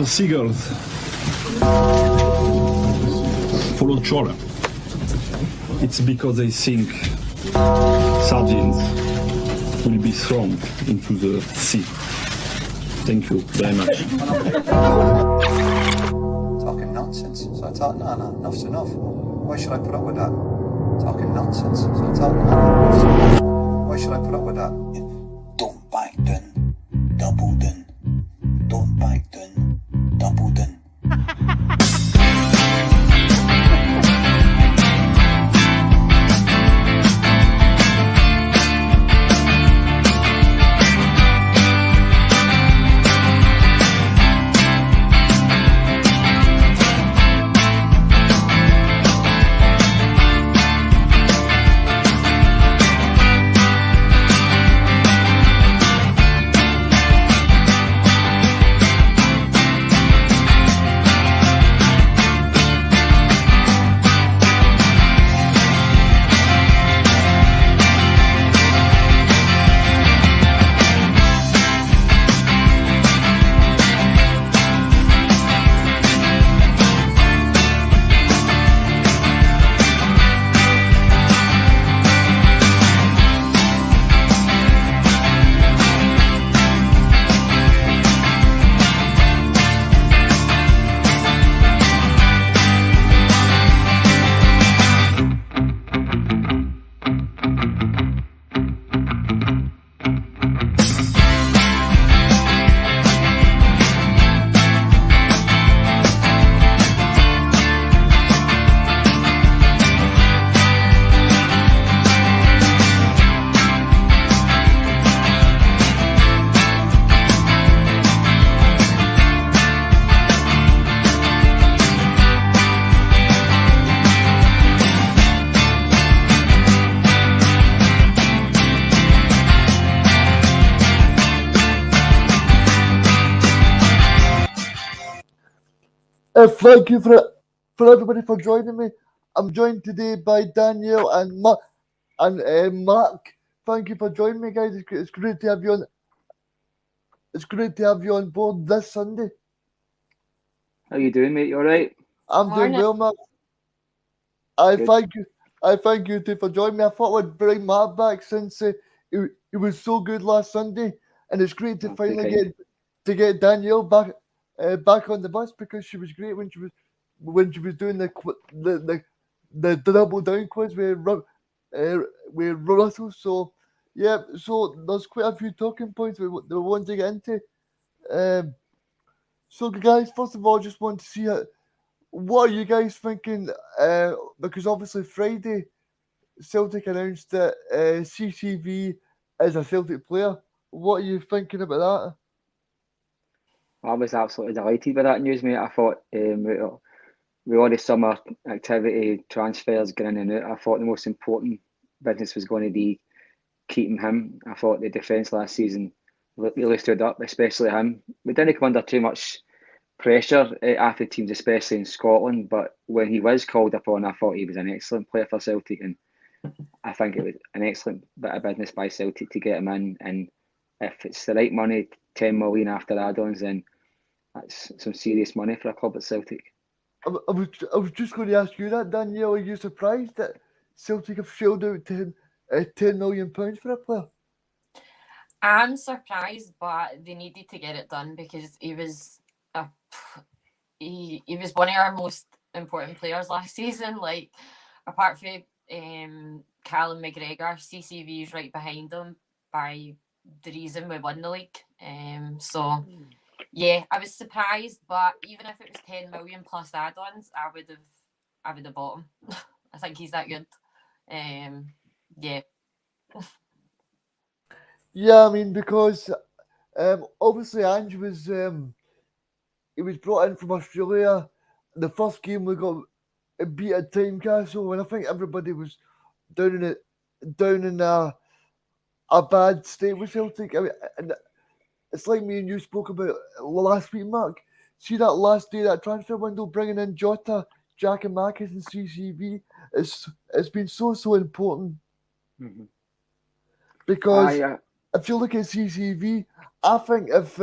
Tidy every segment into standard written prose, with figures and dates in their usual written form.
The seagulls follow trawler. It's because they think sardines will be thrown into the sea. Thank you very much. Talking nonsense. So I thought, no, enough's enough. Why should I put up with that? Talking nonsense. So I thought, no, enough's enough. Why should I put up with that? Don't back down, double down. Don't back down, double down. Thank you for everybody for joining me. I'm joined today by Danielle and Mark. Thank you for joining me, guys. It's great to have you on. It's great to have you on board this Sunday. How you doing, mate? You all right? I'm doing well, Mark. I thank you too for joining me. I thought we'd bring Mark back since he was so good last Sunday, and it's great to finally get Danielle back on the bus, because she was great when she was doing the double down quiz with Russell. So yeah, so there's quite a few talking points we want to get into. So guys, first of all, just want to see what are you guys thinking? Because obviously Friday, Celtic announced that CCV is a Celtic player. What are you thinking about that? I was absolutely delighted with that news, mate. I thought with all the summer activity, transfers going in and out, I thought the most important business was going to be keeping him. I thought the defence last season really stood up, especially him. We didn't come under too much pressure after teams, especially in Scotland, but when he was called upon, I thought he was an excellent player for Celtic, and I think it was an excellent bit of business by Celtic to get him in. And if it's the right money, 10 million after add-ons, then that's some serious money for a club at Celtic. I was just going to ask you that, Danielle. Are you surprised that Celtic have shelled out £10 million for a player? I'm surprised, but they needed to get it done because he was one of our most important players last season. Like, apart from Callum McGregor, CCV is right behind him by the reason we won the league. So yeah, I was surprised, but even if it was 10 million plus add-ons, I would have bought him. I think he's that good. Yeah. Yeah, I mean, because obviously Ange was he was brought in from Australia. The first game we got beat at Tynecastle, and I think everybody was down in a bad state with Celtic. I mean, and it's like me and you spoke about last week, Mark. See that last day, that transfer window, bringing in Jota, Jack and Marcus and CCV. It's been so important. Mm-hmm. Because if you look at CCV, I think if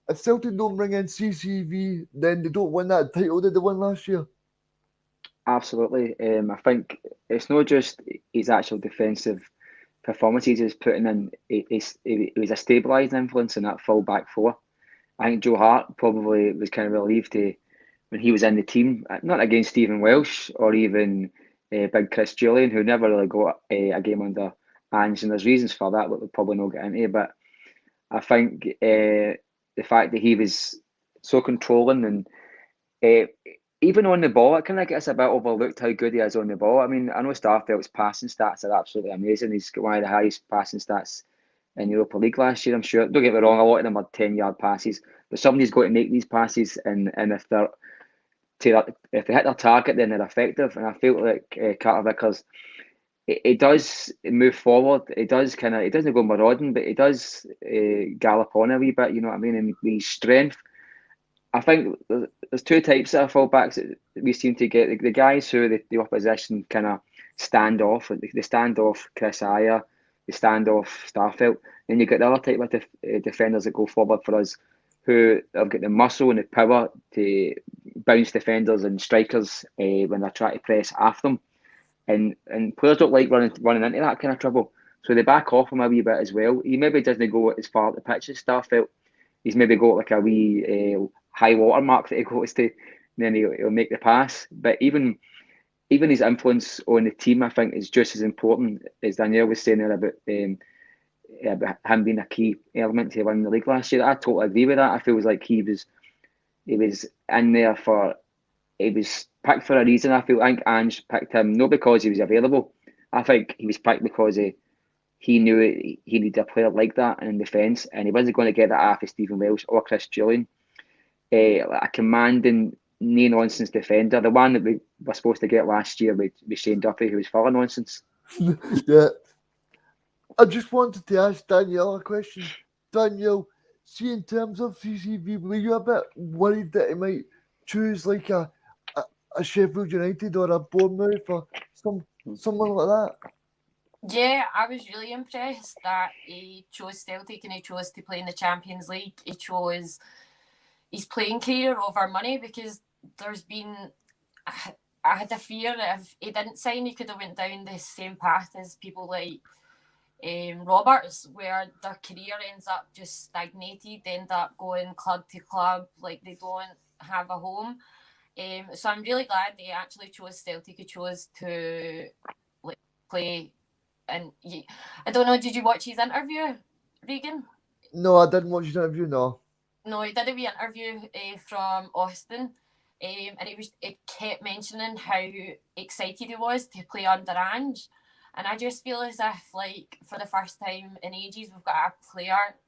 if Celtic don't bring in CCV, then they don't win that title that they won last year. Absolutely. I think it's not just his actual defensive performances he's putting in. He was a stabilising influence in that full back four. I think Joe Hart probably was kind of relieved when he was in the team, not against Stephen Welsh or even Big Chris Julian, who never really got a game under Ange, and there's reasons for that, but we'll probably not get into. But I think the fact that he was so controlling and even on the ball, it kind of gets a bit overlooked how good he is on the ball. I mean, I know Starfelt's passing stats are absolutely amazing. He's got one of the highest passing stats in Europa League last year, I'm sure. Don't get me wrong, a lot of them are 10-yard passes, but somebody's got to make these passes, and if they hit their target, then they're effective. And I feel like Carter Vickers, it does move forward. It doesn't go marauding, but it does gallop on a wee bit. You know what I mean? And with strength. I think there's two types of fullbacks that we seem to get. The guys who the opposition kind of stand off. They stand off Chris Ayer, they stand off Starfelt. Then you get the other type of defenders that go forward for us, who have got the muscle and the power to bounce defenders and strikers when they're trying to press after them. And players don't like running into that kind of trouble. So they back off him a wee bit as well. He maybe doesn't go as far up the pitch as Starfelt. He's maybe got like a wee high water mark that he goes to, and then he'll make the pass. But even his influence on the team, I think, is just as important as Danielle was saying there about him being a key element to win the league last year. I totally agree with that. I feel like he was in there he was picked for a reason. I think Ange picked him not because he was available. I think he was picked because he knew he needed a player like that in defence, and he wasn't going to get that after Stephen Welsh or Chris Julian. A commanding, no-nonsense defender, the one that we were supposed to get last year with Shane Duffy, who was full of nonsense. Yeah. I just wanted to ask Danielle a question. Danielle, see, in terms of CCV, were you a bit worried that he might choose like a Sheffield United or a Bournemouth or someone like that? Yeah, I was really impressed that he chose Celtic and he chose to play in the Champions League. He chose his playing career over money, because there's been, I had a fear that if he didn't sign, he could have went down the same path as people like Roberts, where their career ends up just stagnated, they end up going club to club, like they don't have a home. So I'm really glad they actually chose Celtic. He chose to play. And I don't know, did you watch his interview, Reegan? No, I didn't watch his interview, no. No, he did a wee interview from Austin, and it kept mentioning how excited he was to play under Ange. And I just feel as if, like, for the first time in ages, we've got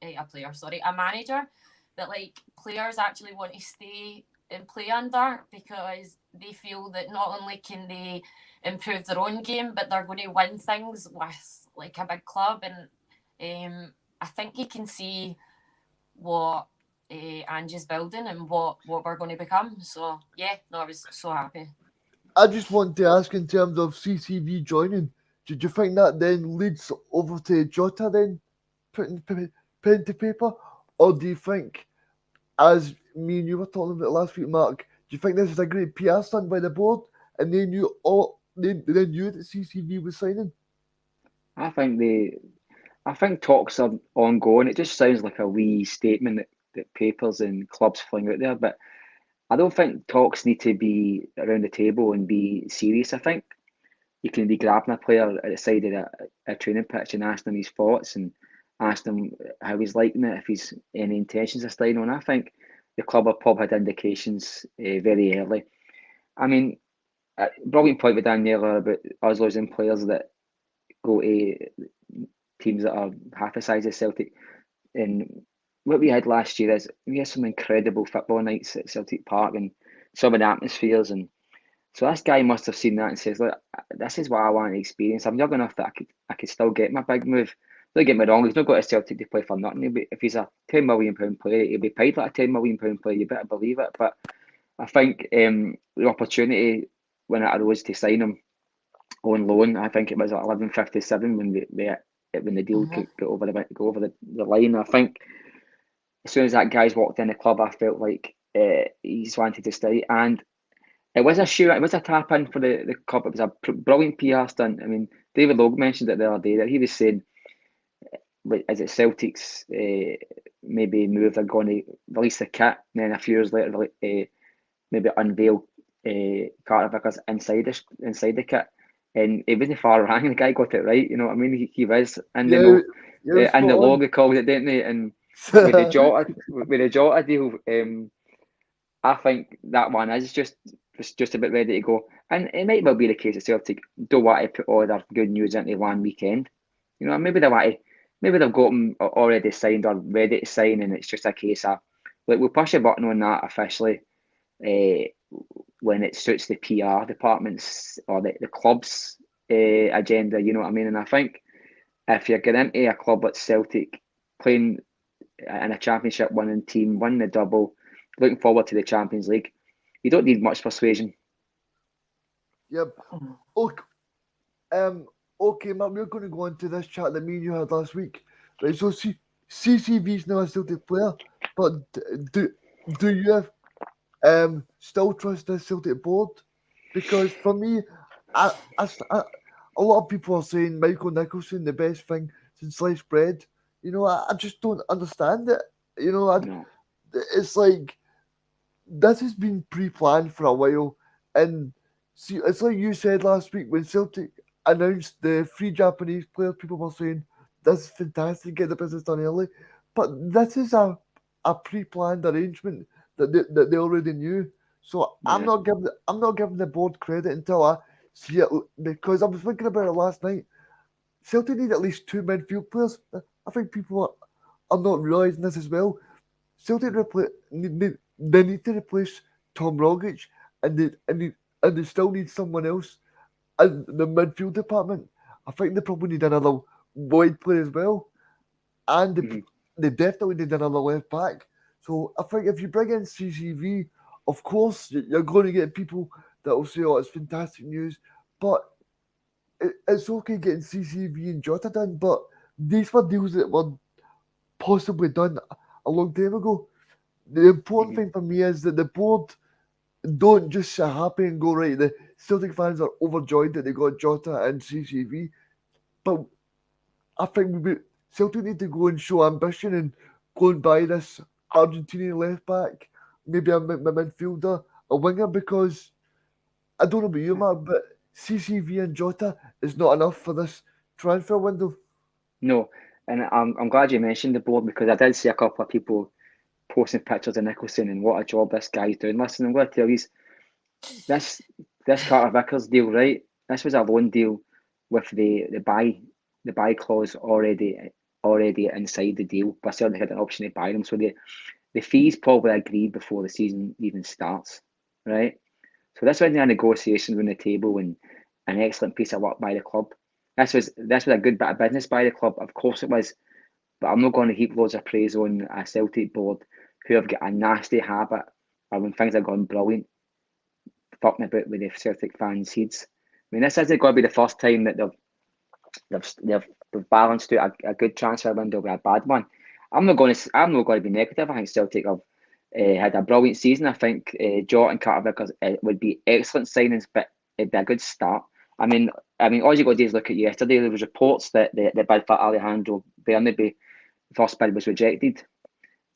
a manager that, like, players actually want to stay and play under, because they feel that not only can they improve their own game, but they're going to win things with, like, a big club. And I think you can see what Ange is building and what we're going to become. So, yeah, no, I was so happy. I just want to ask, in terms of CCV joining, did you think that then leads over to Jota then putting pen to paper? Or do you think, as me and you were talking about last week, Mark, do you think this is a great PR stunt by the board and they knew that CCV was signing? I think talks are ongoing. It just sounds like a wee statement that papers and clubs fling out there, but I don't think talks need to be around the table and be serious. I think you can be grabbing a player at the side of a training pitch and asking him his thoughts and asking him how he's liking it, if he's any intentions of staying on. I think the club have probably had indications very early. I mean, brilliant point with Danielle about us losing players that go to teams that are half the size of Celtic. And what we had last year is we had some incredible football nights at Celtic Park and some of the atmospheres. And so this guy must have seen that and says, look, this is what I want to experience. I'm young enough that I could still get my big move. Don't get me wrong, he's not got to Celtic to play for nothing. If he's a £10 million player, he'll be paid like a £10 million player. You better believe it. But I think the opportunity when it arose to sign him on loan, I think it was at 11.57 when the deal could go over the line. I think as soon as that guy's walked in the club, I felt like he's wanted to stay. And it was a shoe. It was a tap in for the club. It was a brilliant PR stunt. I mean, David Logue mentioned it the other day that he was saying, is it Celtic's maybe move they're going to release the kit, and then a few years later maybe unveil Carter Vickers inside the kit. And it wasn't far wrong. The guy got it right. You know what I mean? He was in the note, in the log, they called it, didn't they? And with the Jota deal, I think that one is just about ready to go. And it might well be the case that Celtic don't want to put all their good news into one weekend. You know, maybe they've got him already signed or ready to sign, and it's just a case of, like, we'll push a button on that officially when it suits the PR departments or the club's agenda. You know what I mean? And I think if you're getting into a club like Celtic, playing in a championship winning team, winning the double, looking forward to the Champions League, you don't need much persuasion. Yep. Okay, okay, Mark, we're going to go into this chat that me and you had last week. Right, so CCV's now a Celtic player, but do you have still trust the Celtic board? Because for me, a lot of people are saying Michael Nicholson the best thing since sliced bread. You know, I just don't understand it. You know, No. It's like this has been pre-planned for a while, and see, it's like you said last week when Celtic announced the 3 Japanese players. People were saying this is fantastic, get the business done early, but this is a pre-planned arrangement that they already knew. So Yeah. I'm not giving the board credit until I see it, because I was thinking about it last night. Celtic need at least 2 midfield players. I think people are not realising this as well. Celtic they need to replace Tom Rogic, and they still need someone else in the midfield department. I think they probably need another wide player as well, and they definitely need another left back. So I think if you bring in CCV, of course you're going to get people that will say, "Oh, it's fantastic news," but it's okay getting CCV and Jota done. But these were deals that were possibly done a long time ago. The important thing for me is that the board don't just sit happy and go, right, the Celtic fans are overjoyed that they got Jota and CCV. But I think Celtic need to go and show ambition and go and buy this Argentinian left back, maybe a midfielder, a winger, because I don't know about you, Mark, but CCV and Jota is not enough for this transfer window. No, and I'm glad you mentioned the board, because I did see a couple of people posting pictures of Nicholson and what a job this guy's doing. Listen, I'm going to tell you, this Carter Vickers deal, right? This was a loan deal with the buy clause already inside the deal. But Celtic had an option to buy them, so the fees probably agreed before the season even starts, right? So this wasn't a negotiation on the table and an excellent piece of work by the club. This was a good bit of business by the club. Of course it was, but I'm not going to heap loads of praise on a Celtic board who have got a nasty habit of, when things are going brilliant, fucking about with the Celtic fans' heads. I mean, this isn't going to be the first time that they've balanced out a good transfer window with a bad one. I'm not going to be negative. I think Celtic have had a brilliant season. I think Jota and Carter Vickers would be excellent signings, but it'd be a good start. I mean, all you got to do is look at yesterday. There was reports that the bid for Alejandro Bernabeu, the first bid, was rejected.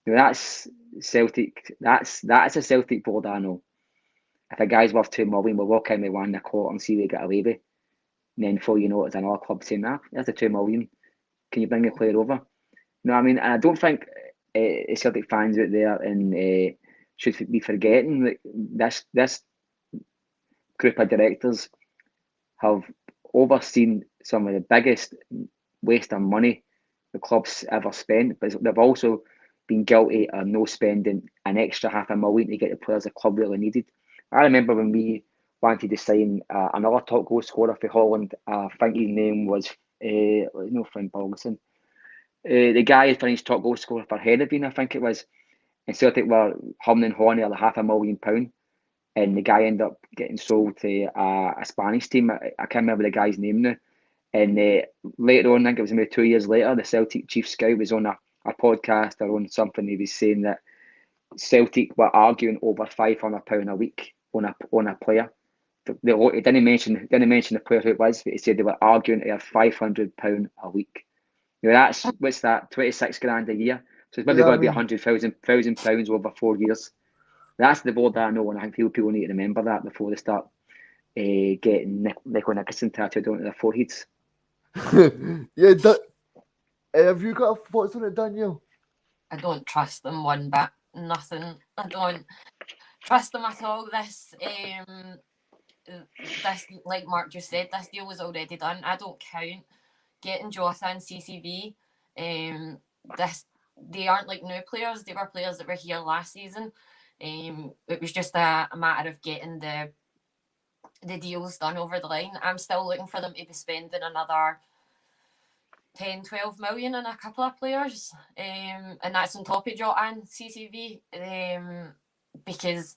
You know, that's Celtic. That's a Celtic board, I know. If a guy's worth $2 million, we'll walk in with 1.25 and see what we get away with. And then before you know it, there's another club saying, there's the $2 million. Can you bring your player over? No, I mean, and I don't think Celtic fans out there and should be forgetting that this group of directors have overseen some of the biggest waste of money the club's ever spent, but they've also been guilty of no spending an extra $500,000 to get the players the club really needed. I remember when we wanted to sign another top goal scorer for Holland. I think his name was Frank Balgason. The guy who finished top goal scorer for Heerenveen, I think it was. And Celtic were humming and hawing at £500,000, and the guy ended up getting sold to a Spanish team. I can't remember the guy's name now. And later on, I think it was maybe 2 years later, the Celtic chief scout was on a a podcast or on something, he was saying that Celtic were arguing over £500 a week on a player. He didn't mention the player who it was, but he said they were arguing to £500 a week. That's what's that? 26 grand a year. So it's maybe going to be £100,000 over 4 years. That's the board that I know, and I think people need to remember that before they start getting Nico Nicholson tattooed onto their foreheads. Yeah, have you got thoughts on it, Danielle? I don't trust them one bit. Nothing. I don't trust them at all. This, like Mark just said, this deal was already done. I don't count getting Jota and CCV. They aren't like new players. They were players that were here last season. It was just a matter of getting the deals done over the line. I'm still looking for them to be spending another 10, 12 million on a couple of players, and that's on top of Jota and CCV, because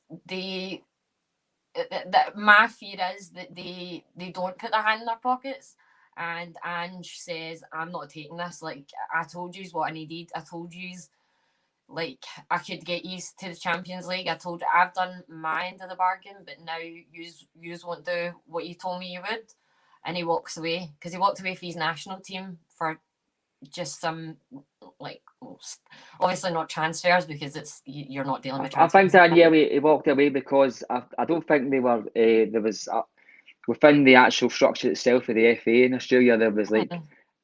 my fear is that they don't put their hand in their pockets, and Ange says, I'm not taking this. Like, I told you what I needed. I told you, like, I could get you to the Champions League. I told you I've done my end of the bargain, but now you won't do what you told me you would. And he walks away, because he walked away for his national team for just some, like, obviously not transfers, because you're not dealing with transfers. I think Danielle, he walked away because I don't think they were there was within the actual structure itself of the FA in Australia, there was like,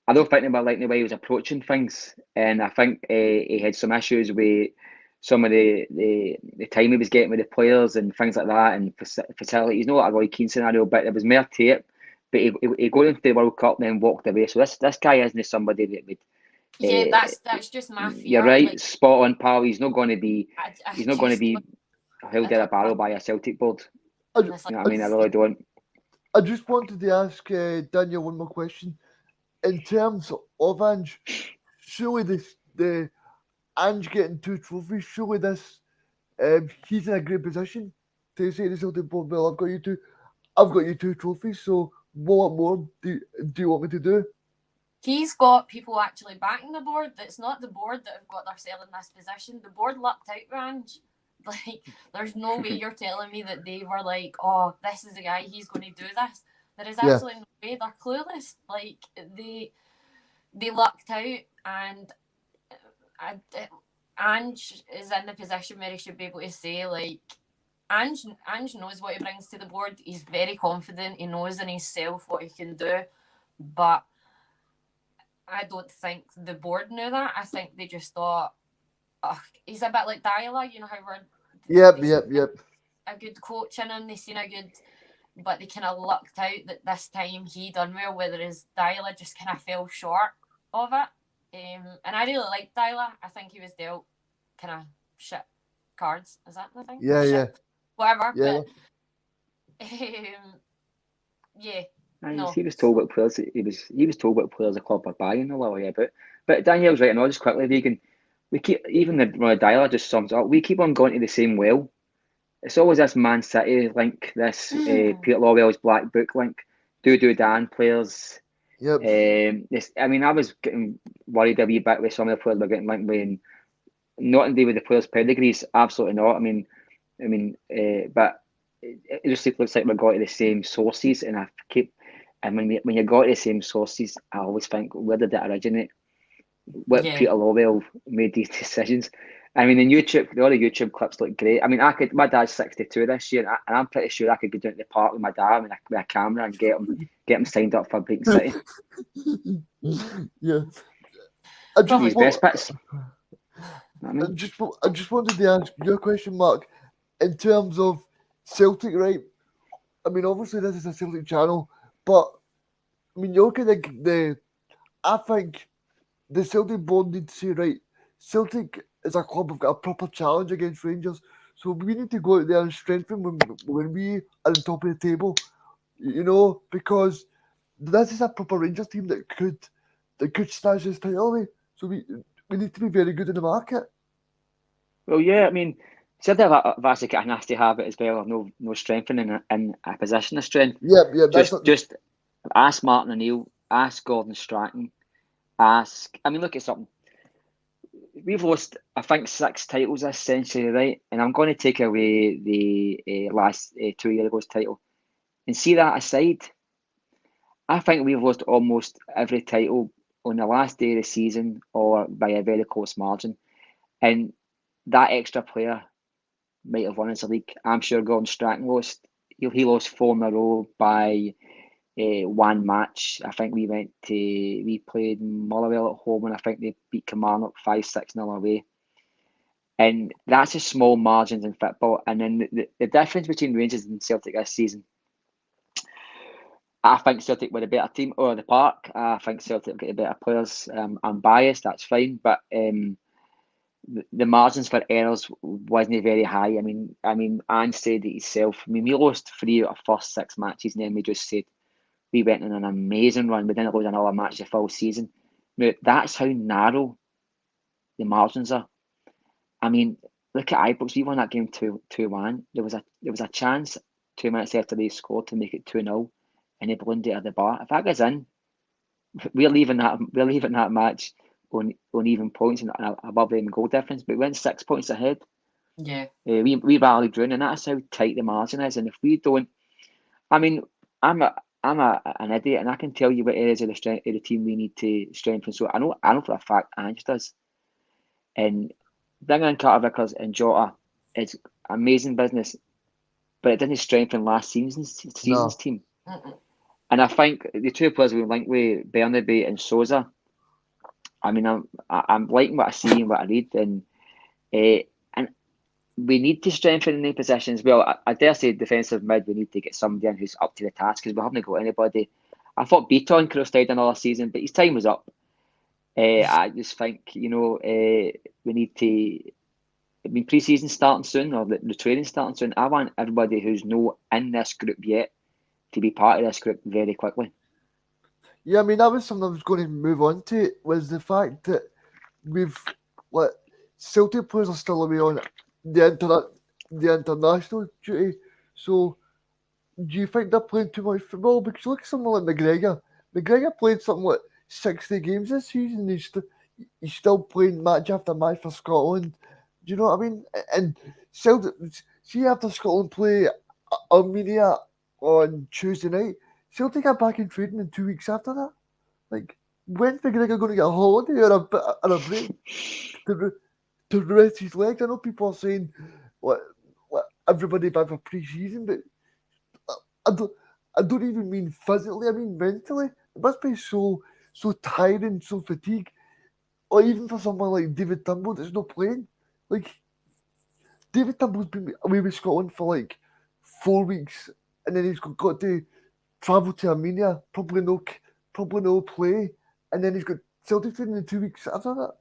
I don't think they were liking the way he was approaching things, and I think he had some issues with some of the time he was getting with the players and things like that, and facilities. Not a Roy Keane scenario, but there was more to it. But he got into the World Cup and then walked away. So this guy isn't somebody that would. Yeah, that's just my fear. You're right, like, spot on, pal. He's not going to be. He's not going to be held in a barrel by a Celtic board. You know what I mean? I really don't. I just wanted to ask Daniel one more question. In terms of Ange, surely the Ange getting 2 trophies, surely this he's in a great position to say to the Celtic board, well, I've got you 2 trophies, so what more do you want me to do? He's got people actually backing the board. It's not the board that have got themselves in this position. The board lucked out, Range. Like, there's no way you're telling me that they were like, oh, this is the guy, he's going to do this. There is absolutely no way. They're clueless. Like, they lucked out, and Ange is in the position where he should be able to say, like, Ange knows what he brings to the board. He's very confident. He knows in himself what he can do. But I don't think the board knew that. I think they just thought, he's a bit like DANIELLE, you know how we're... Yep. A good coach in him. They seen a good... But they kind of lucked out that this time he done well, whereas DANIELLE just kind of fell short of it. And I really like DANIELLE. I think he was dealt kind of shit cards. Is that the thing? Yeah, shit. yeah. Whatever. Yeah. But, yeah. No. He was told what players he was told what players the club are buying a little bit. But Danielle's right, and just quickly, Reegan, we keep, even the DANIELLE just sums up, we keep on going to the same well. It's always this Man City link, this Peter Lawwell's Black Book link, Dan players. Yep. I was getting worried a wee bit with some of the players we're getting linked with, and not indeed with the players' pedigrees, absolutely not. But it just looks like we're going to the same sources, and when you go to the same sources, I always think, where did it originate? Peter Lawwell made these decisions. The YouTube clips look great. My dad's 62 this year, and I'm pretty sure I could go down to the park with my dad with a camera and get him signed up for Breaking City. Yeah. I just wanted to ask your question, Mark, in terms of Celtic, right? Obviously this is a Celtic channel, but you look at I think the Celtic board need to say, right, Celtic is a club who've got a proper challenge against Rangers, so we need to go out there and strengthen when we are on top of the table, because this is a proper Rangers team that could snatch this title away. So we need to be very good in the market. Well, yeah, Celtic have a nasty habit as well of no strengthening in a position of strength. Yeah. Just ask Martin O'Neill, ask Gordon Strachan, look at something. we've lost, I think, 6 titles this century, right? And I'm going to take away the last 2 years ago's title. And see that aside, I think we've lost almost every title on the last day of the season or by a very close margin. And that extra player might have won us the league. I'm sure Gordon Strachan lost. He lost 4 in a row by one match. I think we played Motherwell at home, and I think they beat Kilmarnock 5-6-0 away. And that's a small margins in football. And then the difference between Rangers and Celtic this season, I think Celtic were a better team over the park. I think Celtic got the better players. I'm biased, that's fine, but the margins for errors wasn't very high. I mean, Ange said it himself. I mean, we lost 3 of our first 6 matches, and then we just said we went on an amazing run. We didn't lose another match the full season. Now, that's how narrow the margins are. I mean, look at Ibrox. We won that game 2-1. There was a chance 2 minutes after they scored to make it 2-0, and they ballooned it at the bar. If that goes in, we're leaving that match on even points and above them goal difference. But we went 6 points ahead. Yeah. We rallied round, and that's how tight the margin is. And if we don't, I mean, I'm an idiot, and I can tell you what areas of the team we need to strengthen. So I know for a fact Ange does. And bringing in Carter Vickers and Jota is amazing business, but it didn't strengthen last season's team. And I think the 2 players we linked with, Bernabei and Sousa, I mean, I'm liking what I see and what I read, and we need to strengthen in the positions. Well, I dare say defensive mid, we need to get somebody in who's up to the task, because we haven't got anybody. I thought Beaton could have stayed another season, but his time was up. I just think, we need to. I mean, pre-season starting soon, or the training starting soon. I want everybody who's not in this group yet to be part of this group very quickly. Yeah, I mean, that was something I was going to move on to, was the fact that Celtic players are still away on the international duty. So, do you think they're playing too much football? Because look at someone like McGregor. McGregor played something like 60 games this season. He's still playing match after match for Scotland. Do you know what I mean? And Celtic, see, after Scotland play Armenia on Tuesday night, Celtic are back in training in 2 weeks after that. Like, when's McGregor going to get a holiday or a break to rest his legs? I know people are saying what everybody back for pre-season, but I don't even mean physically. I mean mentally. It must be so tiring, so fatigued. Or even for someone like David Turnbull that's not playing. Like, David Turnbull's been away with Scotland for like 4 weeks, and then he's got to travel to Armenia, probably no play, and then he's got Celtic training in 2 weeks after that.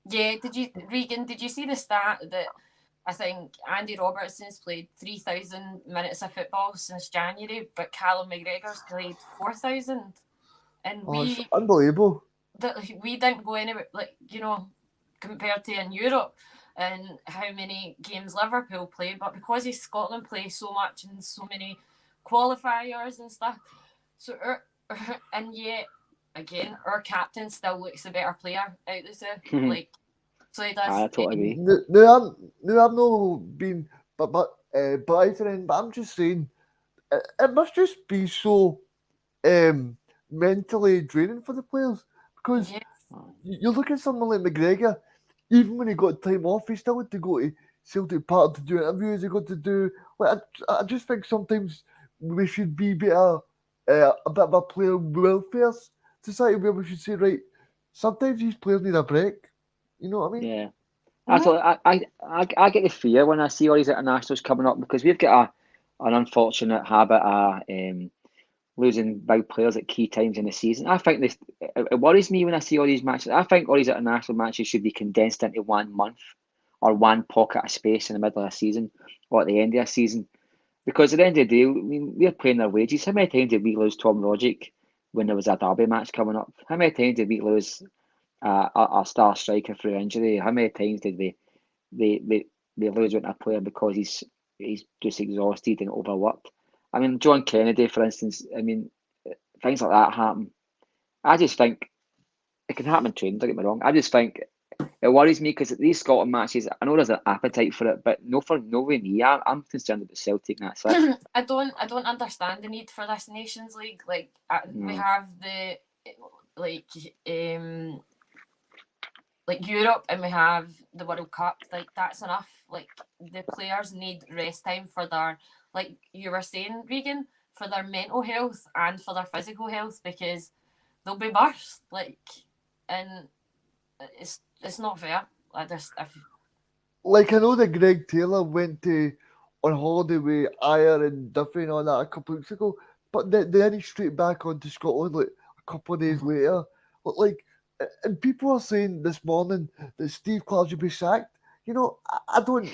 Yeah, Reegan, did you see the stat that I think Andy Robertson's played 3,000 minutes of football since January, but Callum McGregor's played 4,000? And it's unbelievable. We didn't go anywhere, compared to in Europe and how many games Liverpool played, but because Scotland plays so much and so many qualifiers and stuff, so and yet again our captain still looks the better player out of the two. So he does. I totally agree. No, I'm not being biting, but I'm just saying it must just be so mentally draining for the players, because you look at someone like McGregor. Even when he got time off, he still had to go to Celtic Park to do interviews. He got to do. I just think sometimes we should be better, a bit of a player welfare society where we should say, right, sometimes these players need a break. You know what I mean? Yeah. I get the fear when I see all these internationals coming up, because we've got an unfortunate habit of losing big players at key times in the season. I think it worries me when I see all these matches. I think all these international matches should be condensed into 1 month or one pocket of space in the middle of the season or at the end of the season. Because at the end of the day, we're playing their wages. How many times did we lose Tom Rogic when there was a derby match coming up? How many times did we lose a star striker through injury? How many times did we lose a player because he's just exhausted and overworked? I mean, John Kennedy, for instance, I mean, things like that happen. I just think it can happen in training, don't get me wrong. I just think it worries me because these Scotland matches, I know there's an appetite for it, but no way me. I'm concerned about Celtic, and that's it. I don't understand the need for this Nations League. Like we No. have the like Europe, and we have the World Cup. Like that's enough. Like the players need rest time for their, like you were saying, Reegan, for their mental health and for their physical health, because they'll be burst. Like, and it's not fair. I know that Greg Taylor went on holiday with Ayer and Duffy and all that a couple of weeks ago, but then he straight back onto Scotland like a couple of days later. But and people are saying this morning that Steve Clark should be sacked. You know, I don't.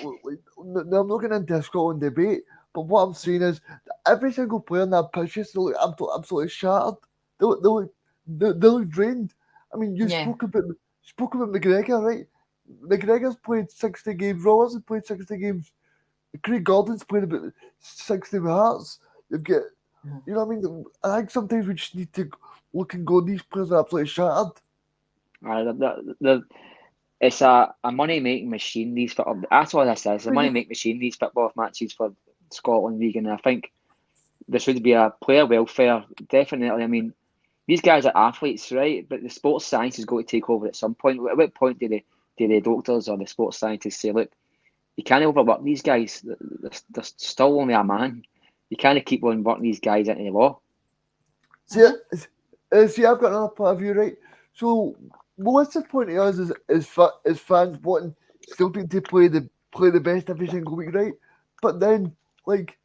I'm not getting into a Scotland debate, but what I'm saying is that every single player in that pitch just look absolutely shattered. They look drained. I mean, you spoke about McGregor, right? McGregor's played 60 games. Rollins has played 60 games. Craig Gordon's played about 60 with Hearts. You've got, you know what I mean? I think sometimes we just need to look and go, these players are absolutely shattered. It's a money-making machine, these football. That's all this is. It's a money-making machine, these football matches for Scotland League. And I think there should be a player welfare, definitely. I mean, these guys are athletes, right? But the sports science has got to take over at some point. At what point do the doctors or the sports scientists say, look, you can't overwork these guys. They're still only a man. You can't keep on working these guys into the law. See, I've got another point of view, right? So, what's the point of us as fans wanting Celtic to play the best every single week, right? But then, like,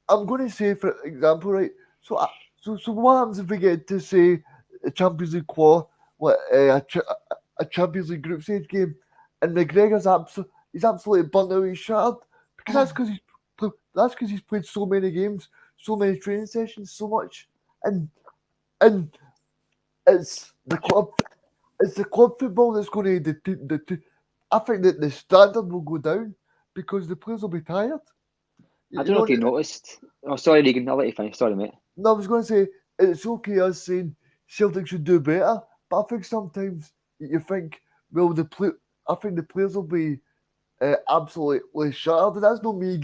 I'm going to say, for example, right? So what happens if we get to say a Champions League a Champions League group stage game, and McGregor's absolutely burnt out, he's shattered, because that's because he's played so many games, so many training sessions, so much, and it's the club football that's going to I think that the standard will go down because the players will be tired. I don't know if you noticed. Oh, sorry, Reegan. I'll let you finish. Sorry, mate. No, I was going to say it's okay us saying Celtic should do better, but I think sometimes you think, well, I think the players will be absolutely shattered. And that's not me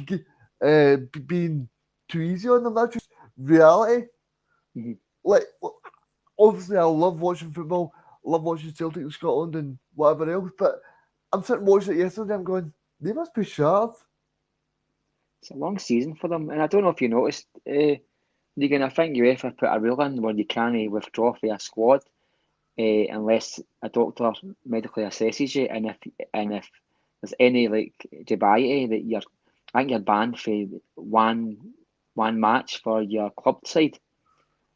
being too easy on them. That's just reality. Mm-hmm. Like, obviously, I love watching football. I love watching Celtic in Scotland and whatever else. But I'm sitting watching it yesterday. I'm going, they must be shattered. It's a long season for them, and I don't know if you noticed, Reegan. I think UEFA put a rule in where you can't withdraw from a squad unless a doctor medically assesses you, and if there's any like dubiety that I think you're banned for one match for your club side.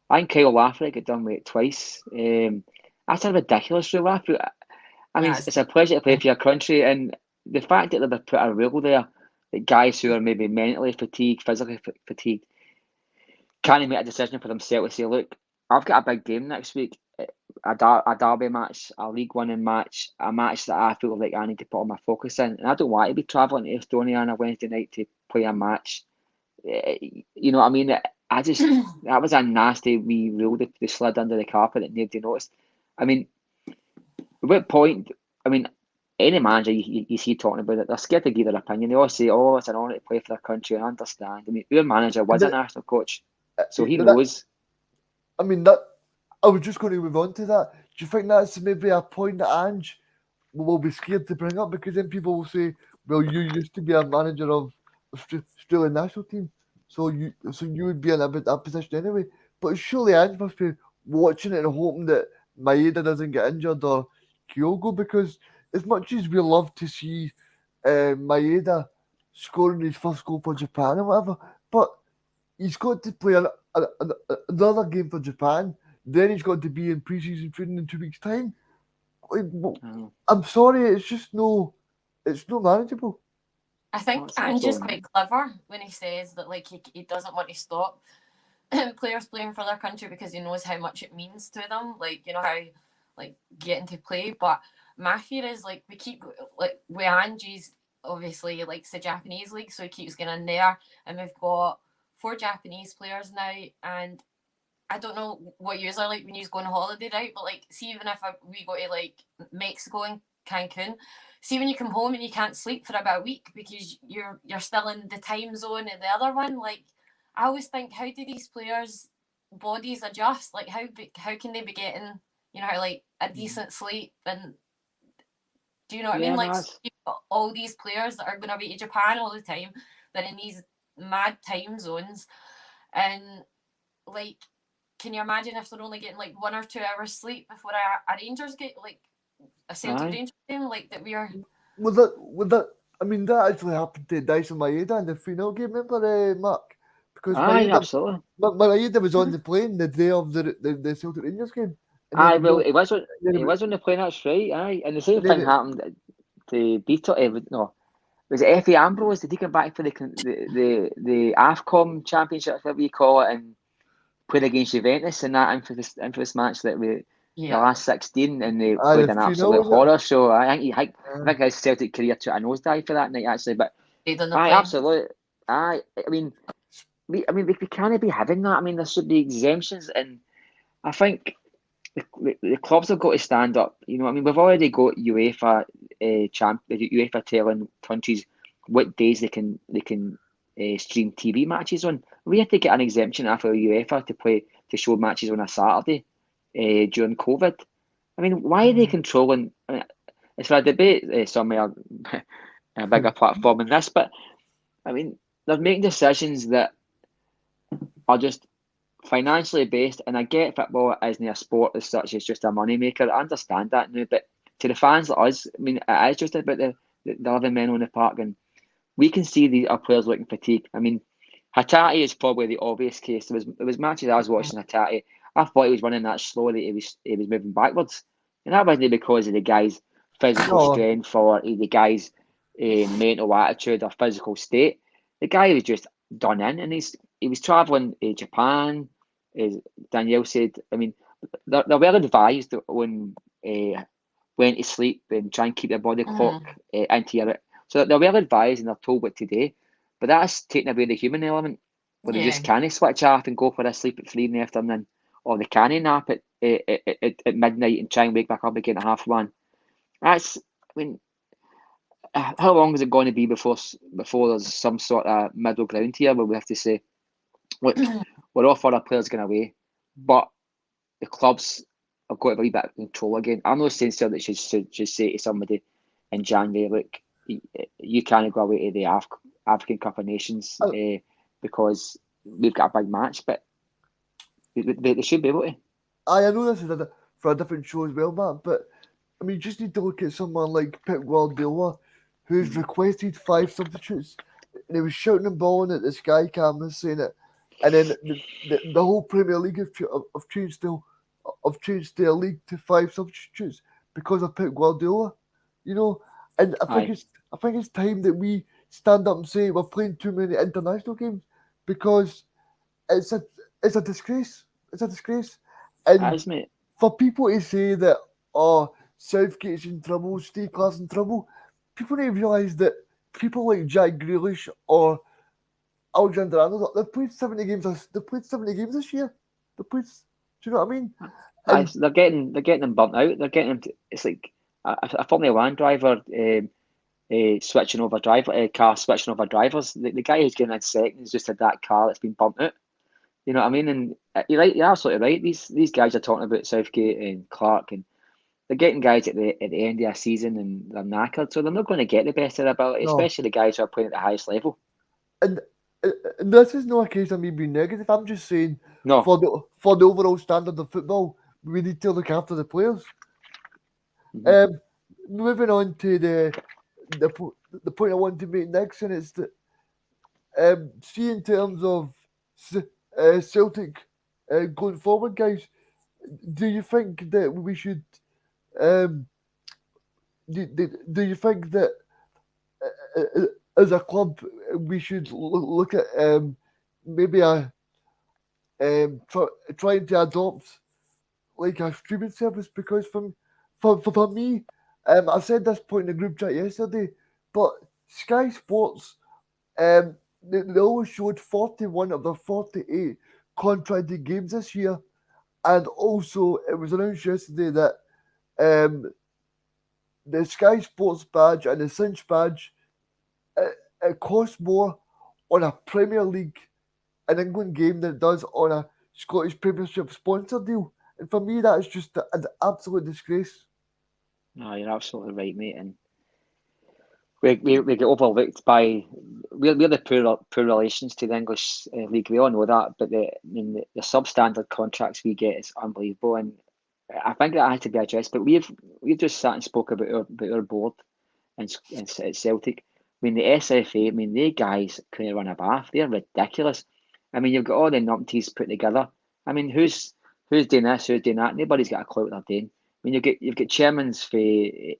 I think Kyle Lafferty got done with it twice. That's a ridiculous rule. I mean, it's a pleasure to play for your country, and the fact that they've put a rule there that guys who are maybe mentally fatigued, physically fatigued, can't make a decision for themselves to say, look, I've got a big game next week, a derby match, a league winning match, a match that I feel like I need to put all my focus in, and I don't want to be travelling to Estonia on a Wednesday night to play a match. You know what I mean? I just, that was a nasty wee rule that they slid under the carpet that nobody noticed. I mean, at what point, I mean, any manager you see talking about it, they're scared to give their opinion. They all say, oh, it's an honour to play for their country. I understand. I mean, your manager was a national coach, so he knows. I mean, I was just going to move on to that. Do you think that's maybe a point that Ange will be scared to bring up? Because then people will say, well, you used to be a manager of Australian national team, so you would be in that position anyway. But surely Ange must be watching it and hoping that Maeda doesn't get injured or Kyogo, because as much as we love to see Maeda scoring his first goal for Japan or whatever, but he's got to play another game for Japan. Then he's got to be in pre-season training in 2 weeks' time. I'm sorry, it's not manageable. I think Ange is quite clever when he says that like he doesn't want to stop players playing for their country because he knows how much it means to them. Like, you know, how like getting to play. But my fear is like we keep like with Ange's obviously he likes the Japanese league, so he keeps getting in there, and we've got 4 Japanese players now, and I don't know what yous are like when you go on holiday, right? But like, see, even if we go to like Mexico and Cancun, see when you come home and you can't sleep for about a week because you're still in the time zone in the other one. Like, I always think, how do these players' bodies adjust? Like, how can they be getting, you know, like a decent sleep? And do you know what I mean? Like, no, all these players that are going to be to Japan all the time, they're in these mad time zones, and like, can you imagine if they're only getting like 1 or 2 hours sleep before a Rangers get like a Celtic aye. Rangers game? Like that we are. Would that? I mean, that actually happened to Dyson Maeda in the final game. Remember, Mark? Because Aye, absolutely. Maeda was on the plane the day of the Celtic Rangers game. And Aye, then well, was it was on the plane. That's right. Aye, and the same and thing then happened to Beatle. No, was it Effie Ambrose? Did he come back for the AFCON Championship, whatever you call it, and played against Juventus in that infamous match that we the last 16, and they played the an final, absolute was it? horror show. I think his Celtic career took a nosedive for that night actually. But Stayed on the aye, plane. absolutely. Aye, I mean, we can't be having that. I mean, there should be exemptions, and I think the clubs have got to stand up. You know, I mean, we've already got UEFA UEFA telling countries what days they can stream TV matches on. We had to get an exemption after UEFA to show matches on a Saturday during COVID. I mean, why are they controlling? I mean, it's for a debate somewhere, a bigger platform than this, but I mean, they're making decisions that are just financially based, and I get football isn't a sport as such; it's just a money maker. I understand that now, but to the fans like us, I mean, it is just about the 11 men on the park, and we can see our players looking fatigued. I mean, Hatate is probably the obvious case. There was matches I was watching Hatate. I thought he was running that slow that he was moving backwards, and that wasn't because of the guy's physical No. strength or the guy's mental attitude or physical state. The guy was just done in, and he was travelling Japan, as Danielle said. I mean, they're well advised on when to sleep and try and keep their body clock into your. So they're well advised and they're told what to do, but that's taking away the human element, where they just can't switch off and go for a sleep at 3 in the afternoon, or they can't nap at midnight and try and wake back up again at 1:30. That's, I mean, how long is it going to be before there's some sort of middle ground here where we have to say, look, we're off our players going away, but the clubs have got a wee bit of control again. I'm not saying that should say to somebody in January, look, you can't go away to the African Cup of Nations because we've got a big match, but they should be able to. I know this is for a different show as well, Matt, but I mean, you just need to look at someone like Pep Guardiola, who's requested 5 substitutes, and he was shouting and bawling at the Sky cameras saying it, and then the whole Premier League have changed their league to 5 substitutes because of Pep Guardiola, you know. And I think it's time that we stand up and say we're playing too many international games, because it's a disgrace. It's a disgrace. And Mate. for people to say that, oh, Southgate's in trouble, Steve Clark's in trouble, people need to realise that people like Jack Grealish or Alexander Arnold, they've played 70 games. They've played 70 games this year. Do you know what I mean? And They're getting them burnt out. They're getting them. It's like a Formula One driver switching over car switching over drivers. The guy who's getting in second has just had that car that's been burnt out. You know what I mean? And you're absolutely right. These guys are talking about Southgate and Clark, and they're getting guys at the end of a season and they're knackered, so they're not going to get the best of their ability, especially the guys who are playing at the highest level. And this is not a case of me being negative. I'm just saying, no, for the overall standard of football, we need to look after the players. Mm-hmm. Moving on to the point I want to make next, and it's that see, in terms of Celtic going forward, guys, do you think that we should? Do you think that as a club we should look at maybe trying to adopt like a streaming service? Because for me, I said this point in the group chat yesterday, but Sky Sports, they always showed 41 of their 48 contracted games this year. And also, it was announced yesterday that the Sky Sports badge and the Cinch badge, it costs more on a Premier League in England game than it does on a Scottish Premiership sponsor deal. And for me, that is just an absolute disgrace. No, you're absolutely right, mate. And we get overlooked by we're the poor relations to the English league. We all know that, but the substandard contracts we get is unbelievable, and I think that has to be addressed. But we've just sat and spoke about our board and at Celtic. I mean, the SFA. I mean, they guys couldn't run a bath. They're ridiculous. I mean, you've got all the numpties put together. I mean, who's doing this? Who's doing that? Nobody's got a clue what they're doing. I mean, you've got chairmans for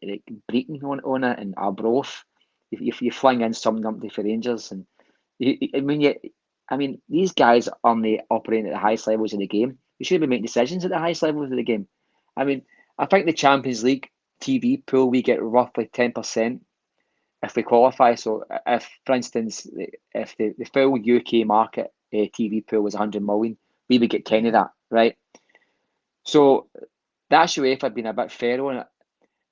like Breton on it and Arbroath. You fling in some numpty for Rangers, and I mean, these guys aren't operating at the highest levels of the game. They should be making decisions at the highest levels of the game. I mean, I think the Champions League TV pool, we get roughly 10% if we qualify. So if, for instance, if the full UK market TV pool was 100 million, we would get 10 of that, right? So that's UEFA being a bit fair on it.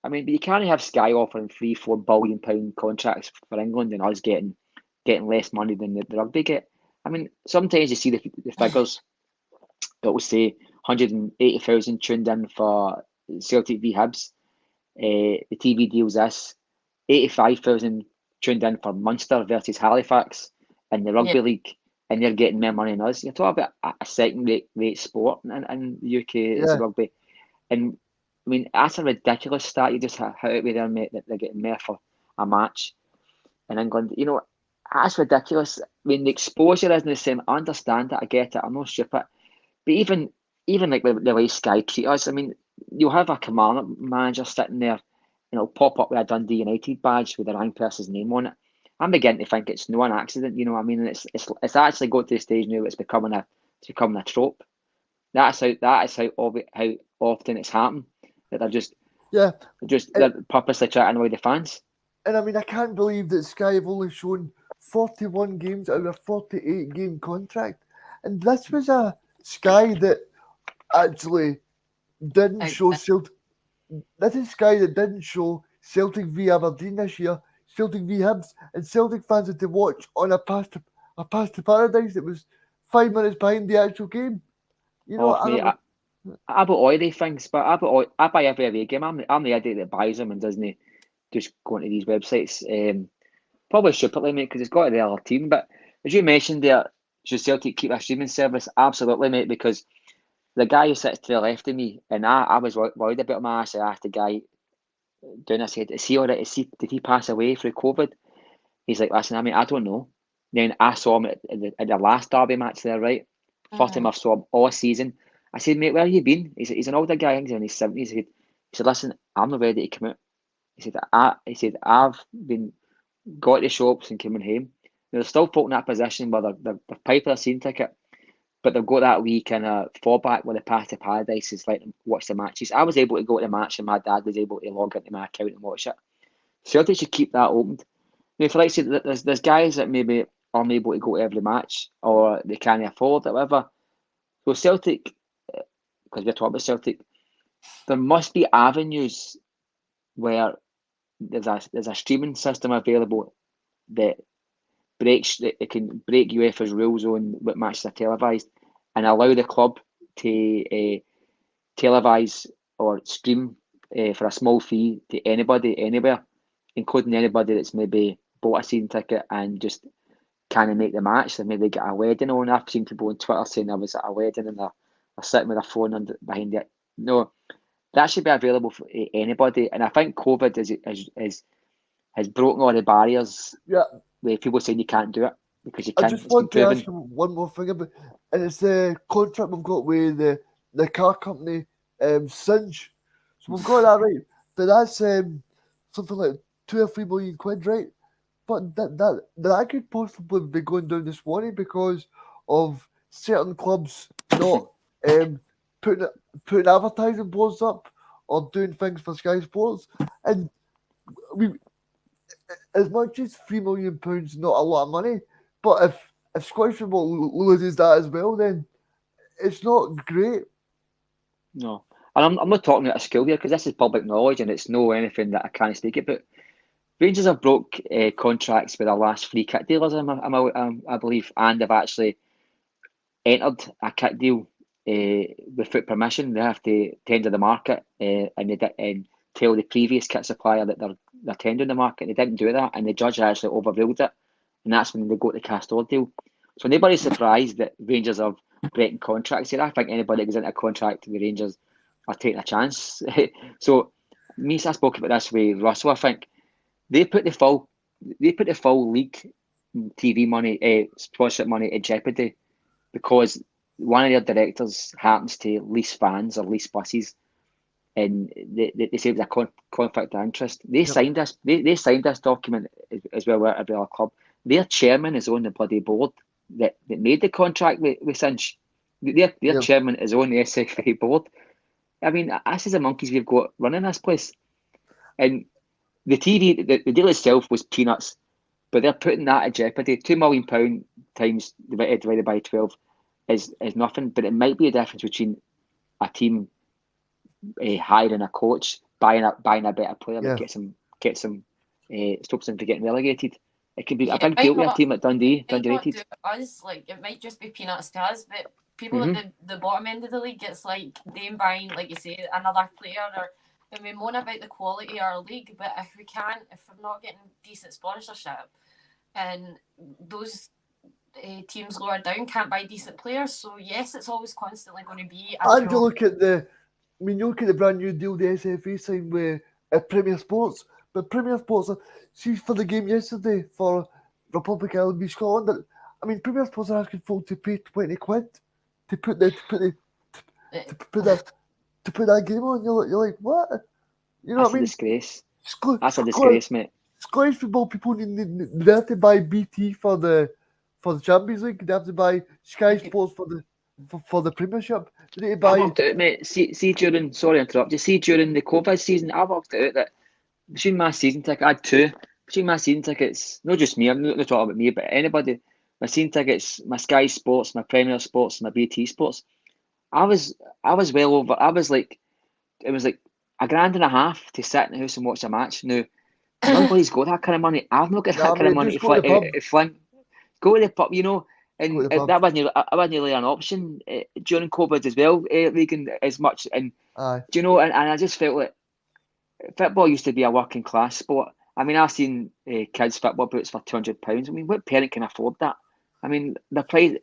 I mean, but you can't have Sky offering £3-4 billion contracts for England and us getting less money than the rugby get. I mean, sometimes you see the figures that will say 180,000 tuned in for Celtic v Hibs. The TV deal's this 85,000 tuned in for Munster versus Halifax in the rugby league, and they're getting more money than us. You're talking about a second-rate sport in the UK is rugby, and I mean, that's a ridiculous stat you just hit out with there, mate, that they're getting more for a match in England. You know, that's ridiculous. I mean, the exposure isn't the same. I understand it. I get it. I'm not stupid. But even like the way Sky treat us, I mean, you'll have a commander manager sitting there, and it'll pop up with a Dundee United badge with the wrong person's name on it. I'm beginning to think it's no an accident. You know what I mean? It's actually got to the stage now. It's becoming a trope. That is how often it's happened. That they're purposely trying to annoy the fans. And I mean, I can't believe that Sky have only shown 41 games out of a 48 game contract. And this was a Sky that actually didn't show Celtic. This is Sky that didn't show Celtic v Aberdeen this year, Celtic v Hibs, and Celtic fans had to watch on a pass to paradise that was 5 minutes behind the actual game. You know, I buy all these things, but I buy every away game. I'm the idiot that buys them and doesn't just go into these websites. Probably stupidly, mate, because it's got the other team. But as you mentioned there, should Celtic keep a streaming service? Absolutely, mate, because the guy who sits to the left of me, and I was worried about him. I actually asked the guy doing this, is he all right? Did he pass away through COVID? He's like, listen, I mean, I don't know. Then I saw him at the last derby match there, right? First time I saw him all season. I said, mate, where have you been? He's an older guy, I think he's in his 70s. He said, listen, I'm not ready to come out. He said, I've been got to the shops and coming home. There's still folk in that position where they're paying for a season ticket, but they've got that wee kind of fallback where the path to paradise is like watch the matches. I was able to go to the match and my dad was able to log into my account and watch it. Celtic should keep that open. If like I said, there's guys that maybe aren't able to go to every match or they can't afford it, whatever. So Celtic, because we're talking about Celtic, there must be avenues where there's a streaming system available that it can break UEFA's rules on what matches are televised and allow the club to televise or stream for a small fee to anybody anywhere, including anybody that's maybe bought a season ticket and just can't make the match. They maybe get a wedding on. I've seen people on Twitter saying I was at a wedding and they're sitting with a phone behind it. No, that should be available for anybody. And I think COVID has broken all the barriers. Yeah. Where people saying you can't do it because you can't. I just want to ask you one more thing about, and it's the contract we've got with the car company, Cinch. So we've got that right, but that's something like £2 or £3 million, right? But that could possibly be going down this morning because of certain clubs not putting advertising boards up or doing things for Sky Sports, and as much as £3 million not a lot of money, but if Scottish football loses that as well, then it's not great. No. And I'm not talking out of school here because this is public knowledge and it's no anything that I can't speak about. Rangers have broke contracts with their last 3 kit dealers, I believe, and they've actually entered a kit deal without permission. They have to tender the market and tell the previous kit supplier that they're tendering the market. They didn't do that, and the judge actually overruled it, and that's when they got the Castor deal. So nobody's surprised that Rangers are breaking contracts here. I think anybody that goes into a contract with Rangers are taking a chance. So I spoke about this with Russell. I think they put the full league TV money, sponsorship money in jeopardy because one of their directors happens to lease fans or lease buses, and they say it was a conflict of interest. They signed this. They signed this document as well with every other club. Their chairman is on the bloody board that made the contract with Cinch. Their chairman is on the SFA board. I mean, this is the monkeys we've got running this place, and the TV, the deal itself was peanuts, but they're putting that at jeopardy. £2 million times divided by 12 is nothing, but it might be a difference between a team hiring a coach, buying a better player that gets them stops them from getting relegated. It could be a big deal with a team like Dundee United. Us, like, it might just be peanuts to us, but people at the bottom end of the league, it's like them buying, like you say, another player, and we moan about the quality of our league, but if we're not getting decent sponsorship, and those teams lower down can't buy decent players, so yes, it's always constantly going to be. And you look at the brand new deal the SFA signed with Premier Sports, but Premier Sports, see for the game yesterday for Republic of Ireland v Scotland, I mean Premier Sports are asking folk to pay £20 to put that game on. You're like, what? You know what I mean? Disgrace. That's a disgrace, mate. Scottish football people they have to buy BT for the Champions League. They have to buy Sky Sports for the Premiership. They need to buy. I worked out, mate. See during sorry to interrupt you. See during the COVID season, I worked out that between my season ticket, I had 2. Between my season tickets, not just me. I'm not talking about me, but anybody. My season tickets, my Sky Sports, my Premier Sports, my BT Sports. I was well over. It was like $1.50 to sit in the house and watch a match. Now, nobody's got that kind of money. I've not got that kind of money to fling. Go to the pub, you know. And that wasn't really an option during COVID as well, Reegan, as much. And do you know? And I just felt like football used to be a working class sport. I mean, I've seen kids' football boots for £200. I mean, what parent can afford that? I mean, the price.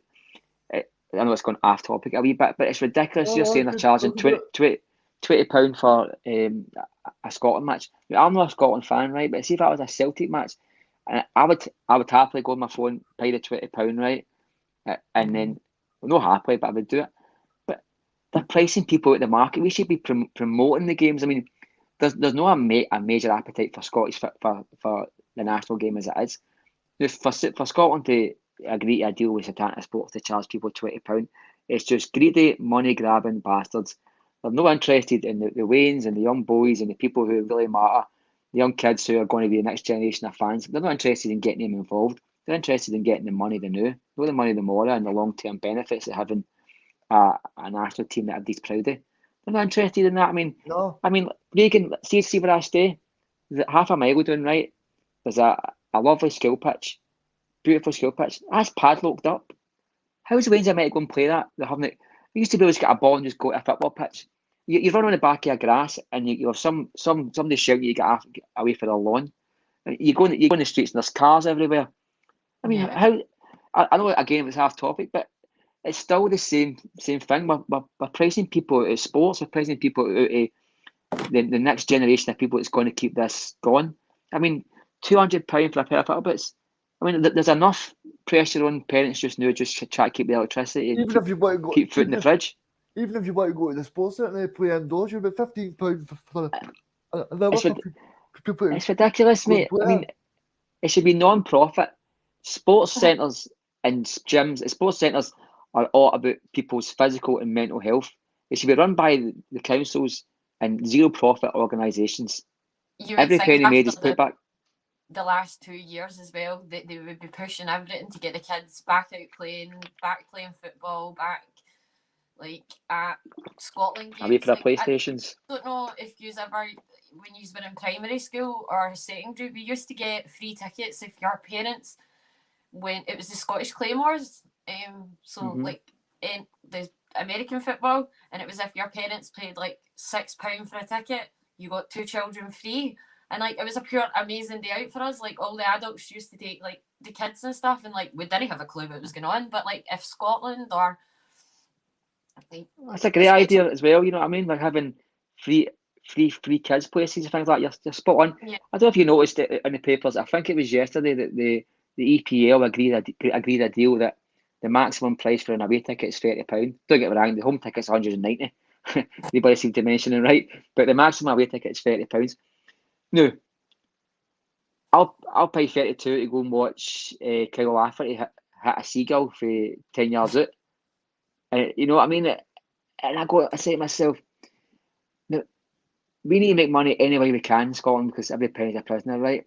I know it's gone off topic a wee bit, but it's ridiculous. You're saying they're charging £20 for a Scotland match. Now, I'm not a Scotland fan, right? But see if that was a Celtic match, and I would happily go on my phone, pay the £20, right? And then, well, not happily, but I would do it. But they're pricing people at the market. We should be promoting the games. I mean, there's no a major appetite for Scottish for the national game as it is. Just for Scotland to agree to a deal with Satanta Sports to charge people £20, it's just greedy, money grabbing bastards. They're not interested in the Waynes and the young boys and the people who really matter, the young kids who are going to be the next generation of fans. They're not interested in getting them involved. They're interested in getting the money they know, not the money tomorrow and the long-term benefits of having a national team that everybody's proud of. They're not interested in that. I mean, Reegan, see where I stay. Half a mile down right, there's a lovely school pitch, beautiful school pitch. That's padlocked up. How's the Waynes meant to go and play that? They haven't. They used to be able to get a ball and just go to a football pitch. You run on the back of your grass and you have somebody shout you get away for the lawn. You go in the streets and there's cars everywhere. I mean, how? I know again it's half topic, but it's still the same thing. We're pricing people out of sports. We're pricing people out of the next generation of people that's going to keep this going. I mean, £200 for a pair of football boots. I mean, there's enough pressure on parents just now just to try to keep the electricity and keep food in the fridge. Even if you want to go to the sports centre and play indoors, you'll be £15 for an hour. It's ridiculous, mate. I mean, it should be non-profit. Sports centres and gyms, sports centres are all about people's physical and mental health. They should be run by the councils and zero-profit organisations. Every penny made is put back. The last 2 years as well, they would be pushing everything to get the kids back out playing football, back like at Scotland games. Away for our like, PlayStations. I don't know if you ever, when you were in primary school or secondary, we used to get free tickets if your parents when it was the Scottish Claymores. Like in the American football, and it was if your parents paid like £6 for a ticket, you got 2 children free. And like it was a pure amazing day out for us. Like all the adults used to take like the kids and stuff, and like we didn't have a clue what was going on. But like if Scotland or like, that's a great idea as well. You know what I mean? Like having free kids places and things like that. You're spot on. Yeah. I don't know if you noticed it in the papers. I think it was yesterday that the EPL agreed a deal that the maximum price for an away ticket is £30. Don't get me wrong, the home ticket's 190. Anybody seem to mention it, right? But the maximum away ticket is £30. No, I'll pay 32 to go and watch Kyle Lafferty hit a seagull for 10 yards out. And you know what I mean? And I say to myself, no, we need to make money any way we can in Scotland because every penny's a prisoner, right?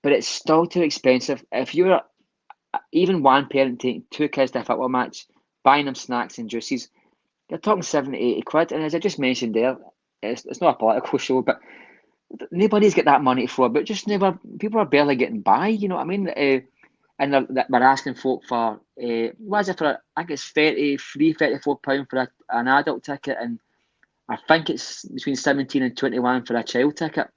But it's still too expensive. If you're even one parent taking 2 kids to a football match, buying them snacks and juices, you're talking 70, 80 quid. And as I just mentioned there, it's not a political show, but nobody's got that money for it. But just never, people are barely getting by, you know what I mean? And they're asking folk for, what is it for, I think it's £34 for an adult ticket, and I think it's between 17 and 21 for a child ticket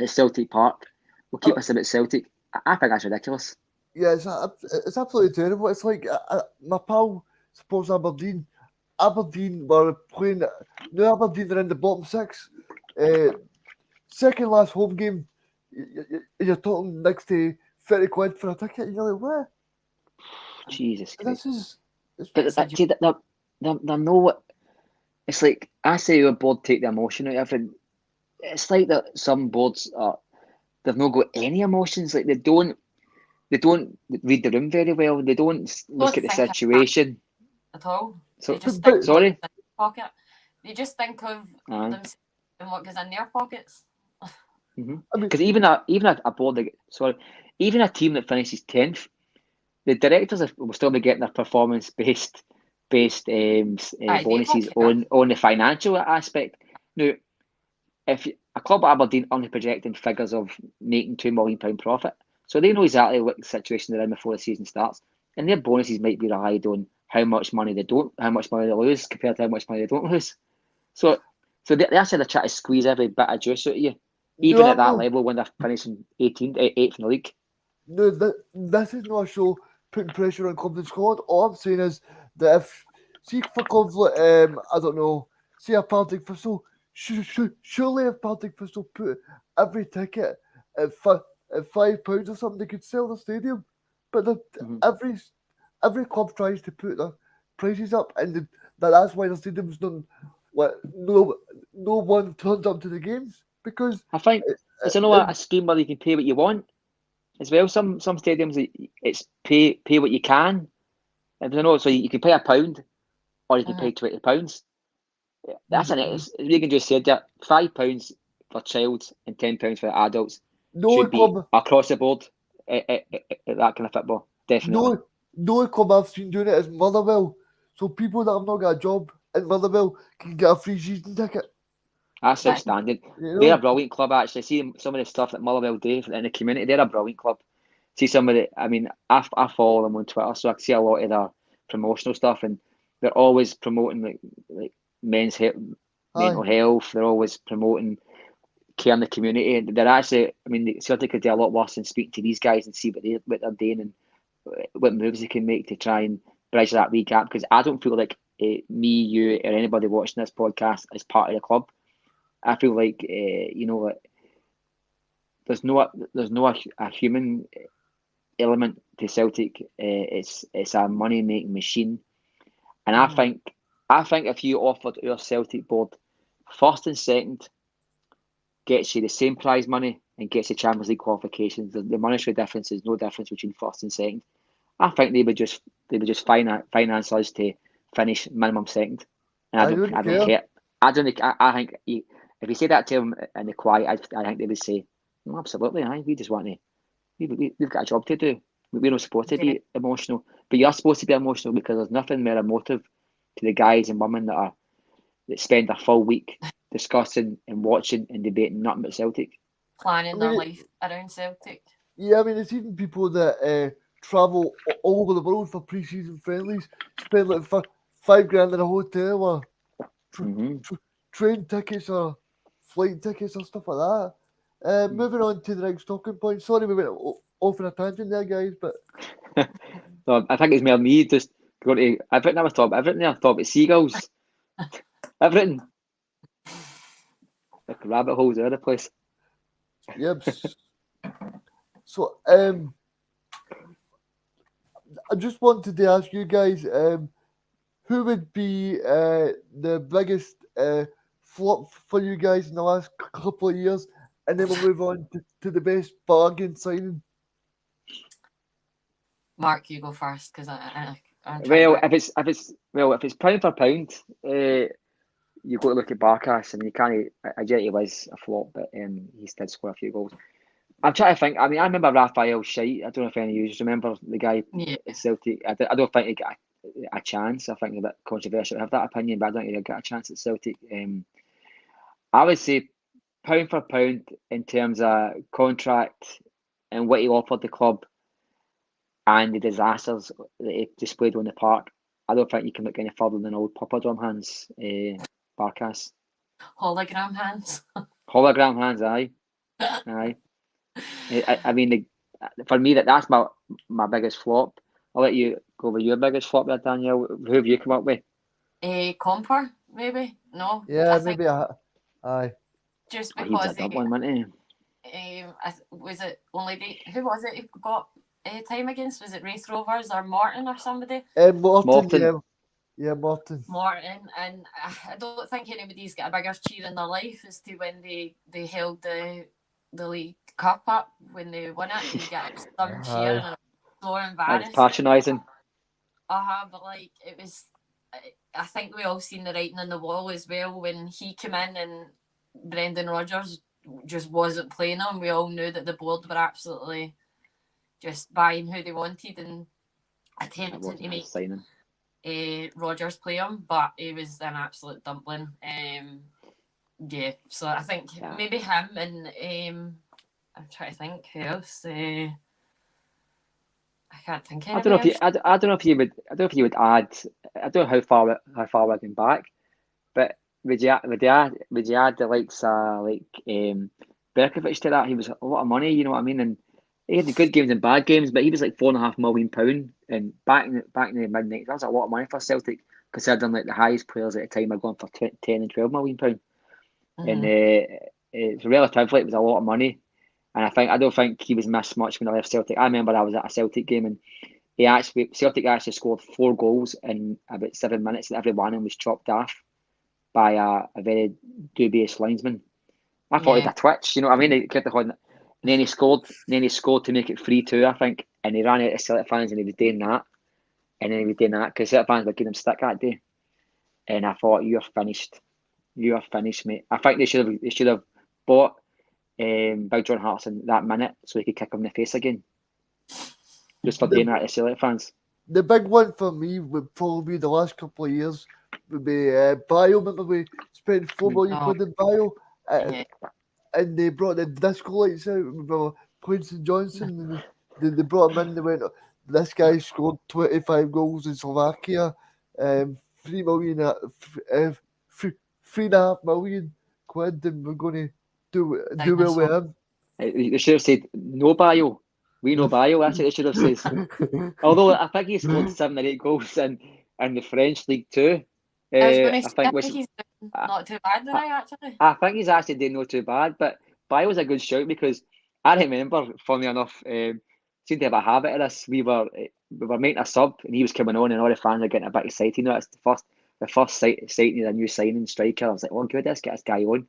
at Celtic Park. We'll keep us about Celtic. I think that's ridiculous. Yeah, it's absolutely terrible. It's like my pal supports Aberdeen. Aberdeen were playing. Now Aberdeen are in the bottom 6. Second last home game, you're talking next to 30 quid for a ticket. You're like, what? Jesus Christ. They're no. It's like I say, your board take the emotion out of everything. It's like that some boards they've not got any emotions. Like they don't read the room very well. They don't look at the situation at all. So, they just think sorry. Pocket. They just think of themselves and what goes in their pockets. Because even a board like, even a team that finishes 10th, the directors will still be getting their performance based bonuses on the financial aspect. Now, if a club at Aberdeen only projecting figures of making £2 million profit, so they know exactly what situation they're in before the season starts, and their bonuses might be relied on how much money they lose compared to how much money they don't lose. So they actually try to squeeze every bit of juice out of you, even at that level when they're finishing 8th in the league. No, this is not a show putting pressure on clubs in Scotland. All I'm saying is that see for clubs like I don't know, say a Partick Thistle, surely if Partick Thistle put every ticket at £5 or something, they could sell the stadium. But every club tries to put their prices up, and that's why the stadiums don't. No one turns up to the games because I think it's a scheme where you can pay what you want as well. Some stadiums it's pay what you can. I don't know, so you can pay £1 or you can pay £20. That's Reegan just said that £5 for child and £10 for adults should be across the board at that kind of football. Definitely. No club I've seen doing it is Motherwell. So people that have not got a job in Motherwell can get a free season ticket. That's outstanding. They're a brilliant club, actually. See some of the stuff that Motherwell do in the community. They're a brilliant club. See some of the, I follow them on Twitter, so I can see a lot of their promotional stuff, and they're always promoting like men's mental health. They're always promoting care in the community, and they're actually, Celtic could do a lot worse than speaking to these guys and see what they're doing and what moves they can make to try and bridge that wee gap. Because I don't feel like me, you, or anybody watching this podcast is part of the club. I feel like there's no a human element to Celtic. It's a money making machine, and I think if you offered our Celtic board first and second, gets you the same prize money and gets you Champions League qualifications, the monetary difference is no difference between first and second. I think they would just finance us to finish minimum second, and I don't care. I think if you say that to them in the quiet, I think they would say, "No, absolutely, we just want to. We've got a job to do. We're not supposed to be emotional, but you're supposed to be emotional because there's nothing more emotive to the guys and women that spend a full week discussing and watching and debating nothing but Celtic. Planning their life around Celtic. Yeah, I mean, it's even people that travel all over the world for pre-season friendlies, spend like $5,000 in a hotel or train tickets or flight tickets or stuff like that. Moving on to the next talking point. Sorry, we went off on a tangent there, guys, but So I think it's more me just going to everything. I was talking about everything there. I thought about seagulls, everything. Like rabbit holes all over the place. yep. So, I just wanted to ask you guys, who would be the biggest flop for you guys in the last couple of years, and then we'll move on to the best bargain signing. Mark, you go first because I'm Well, if it's pound for pound, you've got to look at Barkas. I mean, you can't. I get he was a flop, but he did score a few goals. I'm trying to think. I mean, I remember Raphael Shite. I don't know if any of you remember the guy at Celtic. I don't think he got a chance. I think it's a bit controversial to have that opinion, but I don't think he got a chance at Celtic. I would say pound for pound in terms of contract and what he offered the club and the disasters that he displayed on the park. I don't think you can look any further than old Papa Drum hands, Barkas. Hologram hands. Hologram hands, aye. Aye. I mean, for me, that's my biggest flop. I'll let you go with your biggest flop there, Danielle. Who have you come up with? Comper, maybe? No. Yeah, maybe. Aye. Just because one, was it only who was it who got time against? Was it Wraith Rovers or Morton or somebody? Morton. Yeah, Morton. Morton, and I don't think anybody's got a bigger cheer in their life as to when they held the League Cup up when they won it. You get some cheer and so embarrassed. It's patronising. But like it was. I think we all seen the writing on the wall as well when he came in and Brendan Rodgers just wasn't playing him. We all knew that the board were absolutely just buying who they wanted and attempting to make Rodgers play him, but he was an absolute dumpling. So I think maybe him and I'm trying to think who else. I can't think. I don't know if you would add. I don't know how far we're going back, but would you add the likes Berkovic to that? He was a lot of money, you know what I mean, and he had the good games and bad games, but he was like £4.5 million, and back in the mid-90s, that was a lot of money for Celtic, considering like the highest players at the time are going for £10 and £12 million, and it's relatively it was a lot of money. And I don't think he was missed much when I left Celtic. I remember I was at a Celtic game and Celtic actually scored 4 goals in about 7 minutes, and every one of them was chopped off by a very dubious linesman. I thought he had a twitch, you know what I mean? He kept the and then he scored to make it 3-2, I think, and he ran out of Celtic fans and he was doing that. And then he was doing that because Celtic fans were giving him stick that day. And I thought, you are finished. You are finished, mate. I think they should have bought Big John Hartson that minute so he could kick him in the face again. Just for doing that to Celtic fans. The big one for me would probably be the last couple of years would be Bio. Remember we spent £4 million in Bio and they brought the disco lights out with Quincy Johnson and they brought him in and they went, this guy scored 25 goals in Slovakia, £3.5 million quid, and we're going to do well with him. They should have said no Bio. We know Bio. That's what they should have said. Although I think he scored 7 or 8 goals in the French League too. I think he's not too bad now, actually. I think he's actually doing not too bad, but Bio was a good shout because I remember, funnily enough, seemed to have a habit of this. We were making a sub and he was coming on and all the fans were getting a bit excited. You know, it's the first sighting of a new signing striker. I was like, oh good, let's get this guy on.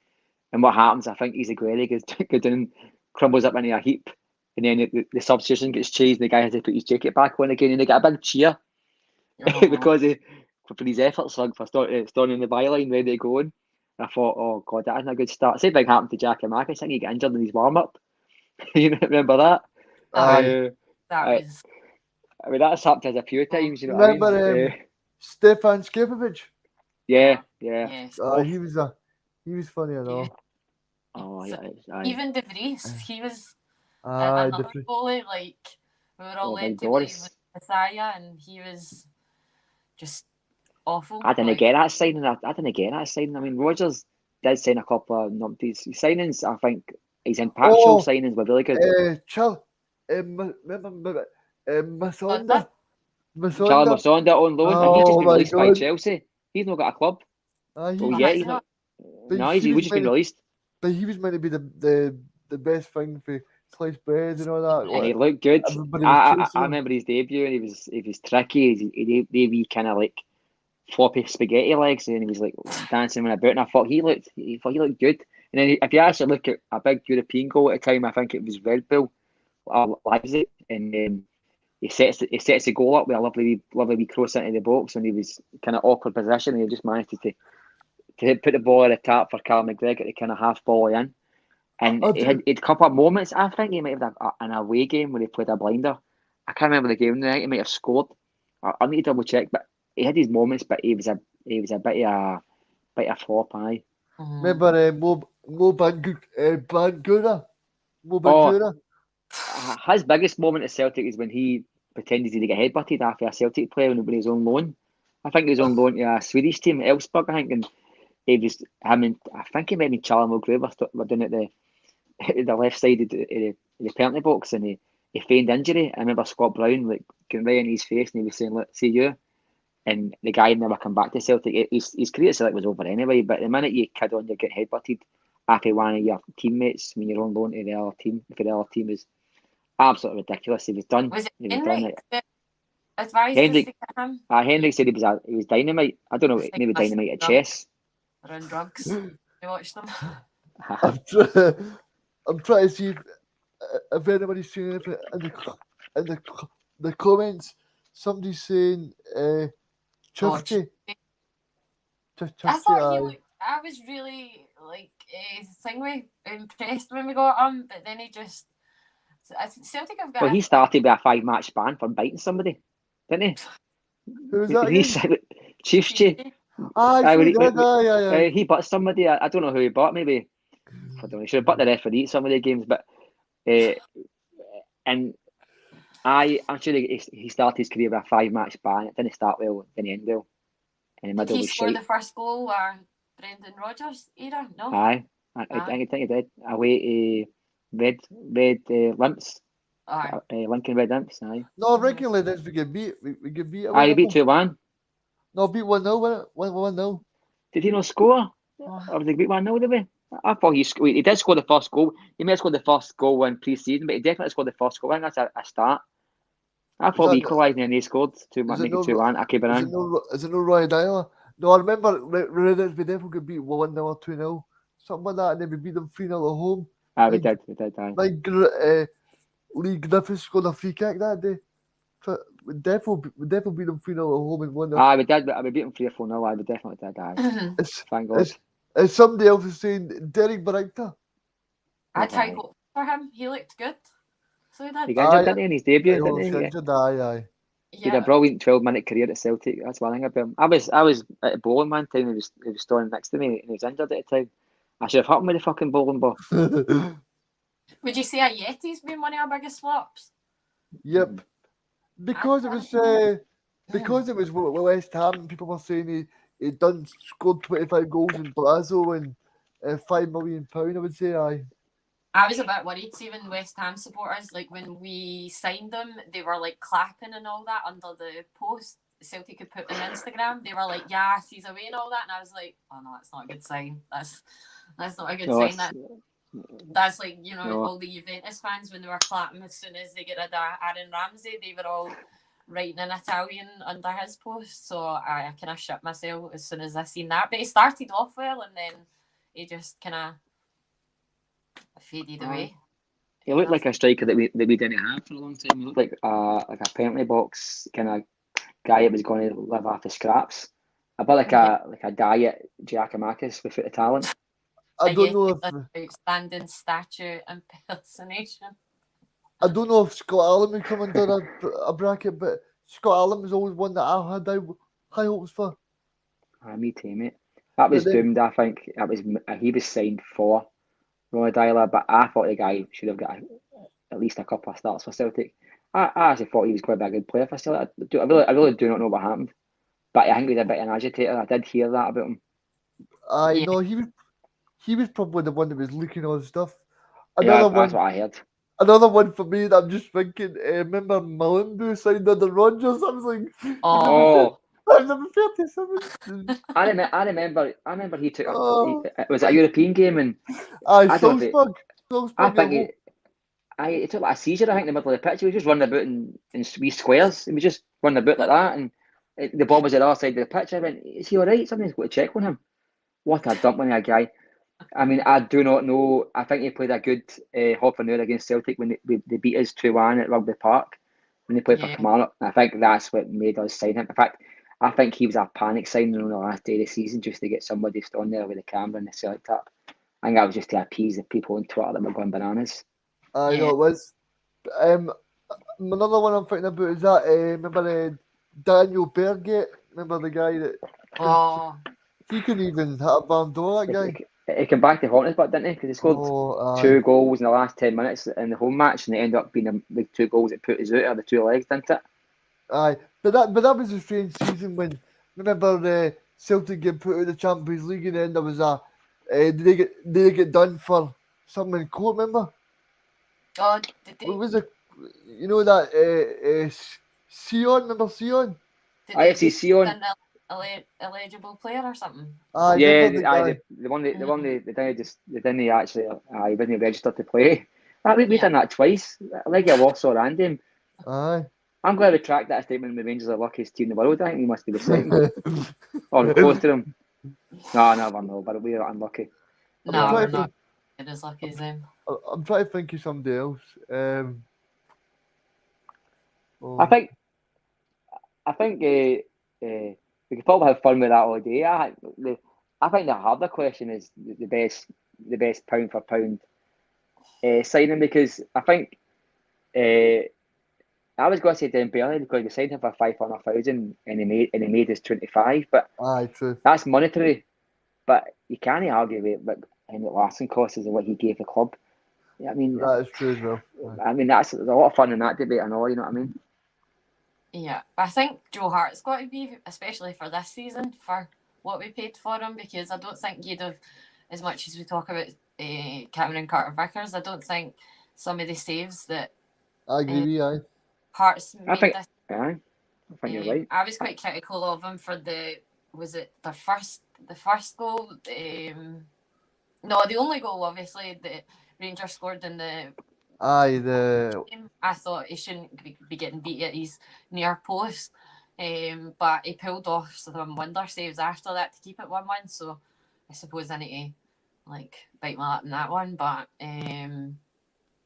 And what happens, I think he's a Aguero goes down, crumbles up into a heap, and then the substitution gets changed and the guy has to put his jacket back on again and they get a big cheer because for his efforts for starting in the byline, ready to go on. And I thought, oh God, that isn't a good start. Same thing happened to Jackie Mack. I think he got injured in his warm-up. You remember that? That was... I mean, that's happened to us a few times, you know what I mean? Stefan Skepovic. Yeah. Yes. He was funny enough. Oh, yeah. Even De Vries, he was Aye, another goalie. Like, we were all led to believe was Messiah, and he was just awful. I didn't get that signing. I mean, Rodgers did sign a couple of numpties signings. I think his impactful signings were really good. Masonda. Charlie Masonda on loan, and he's just been released by Chelsea. He's not got a club. He's not. No, he's just been released. But he was meant to be the best thing for sliced bread and all that. And he looked good. I remember his debut, and he was tricky. He wee kind of like floppy spaghetti legs, and he was like dancing about. And I thought he looked good. And then if you actually look at a big European goal at the time, I think it was Red Bull, Leipzig, and he sets the goal up with a lovely wee cross into the box, and he was kind of awkward position, and he just managed to put the ball at the tap for Carl McGregor to kind of half volley in. And he had a couple of moments. I think he might have an away game where he played a blinder. I can't remember the game now. He might have scored. I need to double check, but he had his moments. But he was a bit of a flop. Aye. Remember Mo Bangura? His biggest moment at Celtic is when he pretended to get headbutted after a Celtic player when he was on loan. I think he was on loan to a Swedish team, Elfsborg, I think, and he was I think he might be Charlie Mulgrew were doing it the left side of the penalty box, and he feigned injury. I remember Scott Brown like going right in his face, and he was saying, "Look, see you," and the guy never come back to Celtic. His career at Celtic was over anyway. But the minute you kid on, you get headbutted after one of your teammates when you're on loan to the other team. If the other team is absolutely ridiculous, he was done. Was it Henrik that advised Henrik, us to get him? Henrik said he was dynamite. I don't know, Like maybe dynamite at chess. Or on drugs. You watched them. I'm trying to see if anybody's seen it in the comments. Somebody's saying Chufty. I thought I was really like impressed when we got him, but then he just. Celtic have got. Well, he started with a 5-match ban for biting somebody, didn't he? Who was that? Chiefchi. Aye, he bought somebody. I don't know who he bought. Maybe I don't know. He should have bought the referee at some of the games. But and I'm sure he started his career with a 5-match ban. It didn't start well, didn't end well. And did he score the first goal or Brendan Rodgers era? No. Aye, I think he did. Away to Red Limps. Lincoln Red Imps. Aye. No, regularly this we get beat. We get beat. Aye, beat 2-1. No, beat 1-0. 1-0. Did he not score? Or did he beat 1-0? Did we? I thought he did score the first goal. He may have scored the first goal in pre-season, but he definitely scored the first goal. I think that's a start. I thought we equalised and he scored 2-1. Is it no Ryan Dyer? No, I remember we definitely got beat 1-0 or 2-0, something like that, and then we beat them 3-0 at home. We did. Aye. Like Lee Griffiths scored a free kick that day. We definitely beat them 3-0 at home and 1-0. We did, but we beat them 3 or 4-0. We definitely did. Aye. Thank God. As somebody else is saying, Derek Barrington. I had high hope for him. He looked good. So he did. He got injured, didn't he, in his debut? Aye. He had a brilliant 12-minute career at Celtic. That's one thing about him. I was at a bowling one time. He was standing next to me, and he was injured at the time. I should have hit him with the fucking bowling ball. Would you say a Yeti's been one of our biggest flops? Yep. Because it was West Ham, people were saying he scored 25 goals in Glasgow and £5 million, I would say. Aye. I was a bit worried, even West Ham supporters, like when we signed them, they were like clapping and all that under the post Celtic had put on Instagram. They were like, yes, he's away and all that. And I was like, oh no, that's not a good sign. That's not a good sign. That's like, all the Juventus fans when they were clapping as soon as they get rid of Aaron Ramsey, they were all writing in Italian under his post. So I kind of shit myself as soon as I seen that. But he started off well and then he just kind of faded away. He looked like a striker that we didn't have for a long time. He looked like a penalty box kind of guy that was going to live off the scraps. A bit like a diet Giacomakis without the talent. I don't know if outstanding statue impersonation. I don't know if Scott Allen would come under a bracket, but Scott Allen was always one that I had out high hopes for. Me too, mate. That was But then, doomed. I think he was signed for Ronald Dyler, but I thought the guy should have got at least a couple of starts for Celtic. I actually thought he was quite a good player for Celtic. I really do not know what happened, but I think he was a bit of an agitator. I did hear that about him. I Yeah. know he was probably the one that was leaking all the stuff. Yeah, Another that's one, what I heard. another one for me that I'm just thinking. Remember Malimbu signed under Rogers? I was like, Oh, I'm number 37. I remember he took Oh, it was a European game, and aye, I don't know if Salzburg. I Salzburg at think home. it took like a seizure. I think in the middle of the pitch, he was just running about in wee squares. He was just running about like that, and the ball was at the other side of the pitch. I went, "Is he all right? Somebody's got to check on him." What a dumpling of a guy! I mean, I do not know. I think he played a good half an hour against Celtic when they beat us 2-1 at Rugby Park when they played for Yeah. Kilmarnock. I think that's what made us sign him. In fact, I think he was a panic signing on the last day of the season just to get somebody on there with a camera and the Celtic up. I think that was just to appease the people on Twitter that were going bananas. I know Yeah. it was. Another one I'm thinking about is that remember Daniel Bergate? Remember the guy that Oh, he couldn't even hit a barn door. That guy. He came back to haunt us, but didn't he? Because he scored Oh, aye. 2 goals in the last 10 minutes in the home match, and they ended up being the 2 goals that put us out of the 2 legs, didn't it? Aye, but that was a strange season when remember Celtic get put out of the Champions League and then there was a did they get done for something in court? Remember? oh, did What they, was it? You know that Sion? Remember Sion? did I they see get Sion. an eligible player or something? Aye, Yeah, remember the guy? the one they didn't actually he wasn't registered to play. We've Yeah. done that twice. Like a Warsaw Random. Aye. I'm glad we tracked that statement. The Rangers are the luckiest team in the world. I think we must be the second or close to them. No, never know. But we are unlucky. No, trying we're to not as lucky as them. I'm trying to think of somebody else. I think we could probably have fun with that all day. I think the harder question is the best pound for pound signing, because I think I was going to say Dembele because we signed him for 500,000 and he made us 25, but aye, true. that's monetary. But you can't argue with what Henrik Larsson costs and what he gave the club. I mean, That is true as well. Aye. there's a lot of fun in that debate and all. You know what I mean? Yeah, I think Joe Hart's got to be, especially for this season, for what we paid for him, because I don't think you'd have, as much as we talk about Cameron Carter-Vickers, I don't think some of the saves that I agree with you, aye. Hart's I made think, this. I think you're right. I was quite critical of him for the first goal. No, the only goal, obviously, that Rangers scored in the Aye, the game. I thought he shouldn't be getting beat at his near post, but he pulled off some wonder saves after that to keep it 1-1. So I suppose I need to bite my lip in that one. But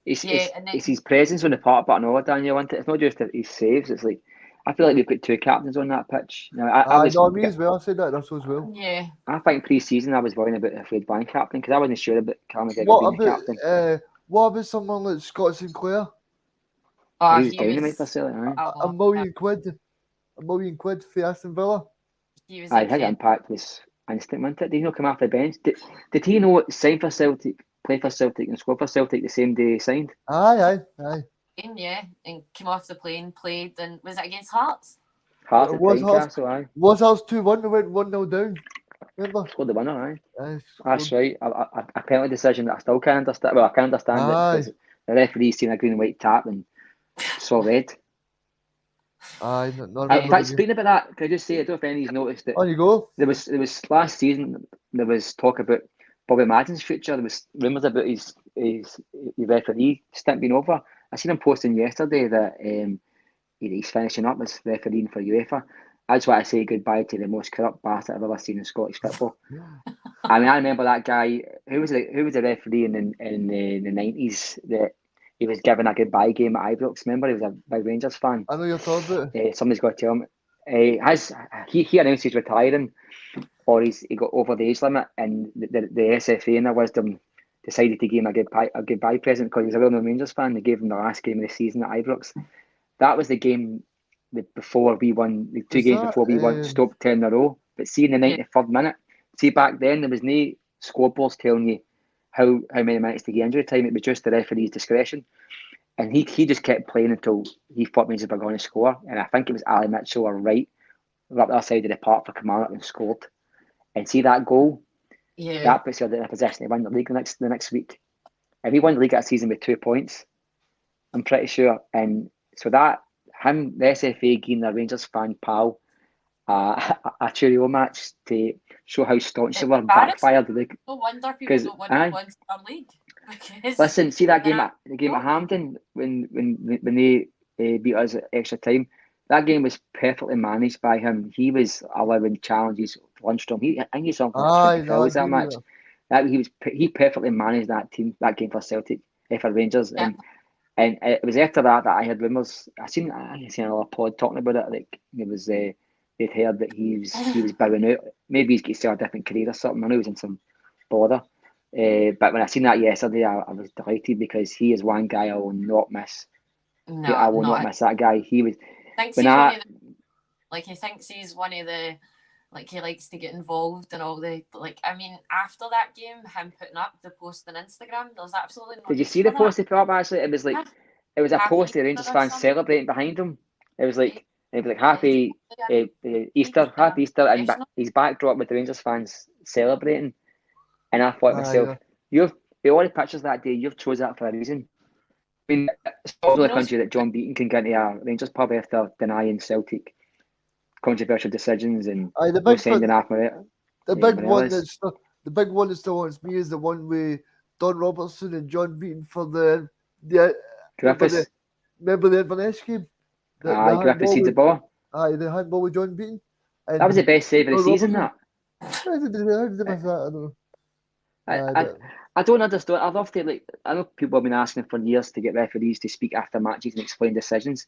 It's and then his presence on the park, but no, Daniel. It's not just his saves. It's like I feel like we've got 2 captains on that pitch. Now, I know me as well. I said that also as well. yeah. I think pre-season I was worrying about if we'd ban captain because I wasn't sure about Callum McGregor What being the about captain. what about someone like Scott Sinclair? Oh, He was dynamite for Celtic, aye. A million quid. A million quid for Aston Villa. He was Aye, his impact was instant, wasn't it? Did he not come off the bench? Did he know sign for Celtic, play for Celtic and score for Celtic the same day he signed? Aye. Yeah, and came off the plane, played, and was it against Hearts? Hearts It at was Hearts. Tynecastle, aye. Was Hearts 2-1? We went 1-0 down. Remember? Scored the winner, aye. Aye, That's right. A penalty decision that I still can't understand. Well, I can understand it Aye. because the referee's seen a green and white tap and saw red. Aye, not In fact, speaking about that, can I just say, I don't know if anybody's noticed that on you go. there was last season there was talk about Bobby Madden's future. There was rumours about his referee stint being over. I seen him posting yesterday that he's finishing up as refereeing for UEFA. I just want to say goodbye to the most corrupt bastard I've ever seen in Scottish football. I mean, I remember that guy who was the referee in the 90s that he was given a goodbye game at Ibrox. Remember, he was a big Rangers fan. I know you're talking about. Somebody's got to tell him. He announced he's retiring, or he got over the age limit, and the SFA in their wisdom decided to give him a goodbye present because he's a well-known Rangers fan. They gave him the last game of the season at Ibrox. That was the game before we won the 2 Was games that, before we won stopped 10 in a row. But see in the 93rd minute, see back then there was no scoreboards telling you how many minutes to get injury time. It was just the referee's discretion. And he just kept playing until he thought Rangers were going to score. And I think it was Ali Mitchell or Wright up the other side of the park for Kilmarnock and scored. And see that goal, that puts you in a position to win the league the next week. If he won the league that season with 2 points, I'm pretty sure. And so that, him, the SFA giving the Rangers fan pal a cheerio match to show how staunch they were, backfired. No wonder people don't want to win Star League. Listen, see that game at Hampden when they beat us at extra time. That game was perfectly managed by him. He was allowing challenges to Lundstrom. I think he saw 20 fouls that match. He perfectly managed that game for Celtic, for Rangers, and it was after that I heard rumours. I seen another pod talking about it. Like it was, they'd heard that he was bowing out. Maybe he's got a different career or something. I know he was in some bother. But when I seen that yesterday, I was delighted because he is one guy I will not miss. No, I will not miss that guy. He was. He thinks he's one of the, like, he likes to get involved and all the, like, I mean, after that game, him putting up the post on Instagram, there's absolutely no. Did you see the post he put up? Actually, it was like it was a post of Rangers fans celebrating behind him. It was like happy Easter, and his backdrop with the Rangers fans celebrating. And I thought to myself, you've all the pictures that day, you've chosen that for a reason. I mean, it's not the country that John Beaton can get into a Rangers pub after denying Celtic controversial decisions and sending off with it. The big one that still haunts me is the one with Don Robertson and John Beaton for the Griffiths. Remember the Inverness game? Griffiths hit the ball. The handball with John Beaton. And that was the best save of the season. That. How did they miss that? I don't know. I don't understand. I'd love to, I know people have been asking for years to get referees to speak after matches and explain decisions.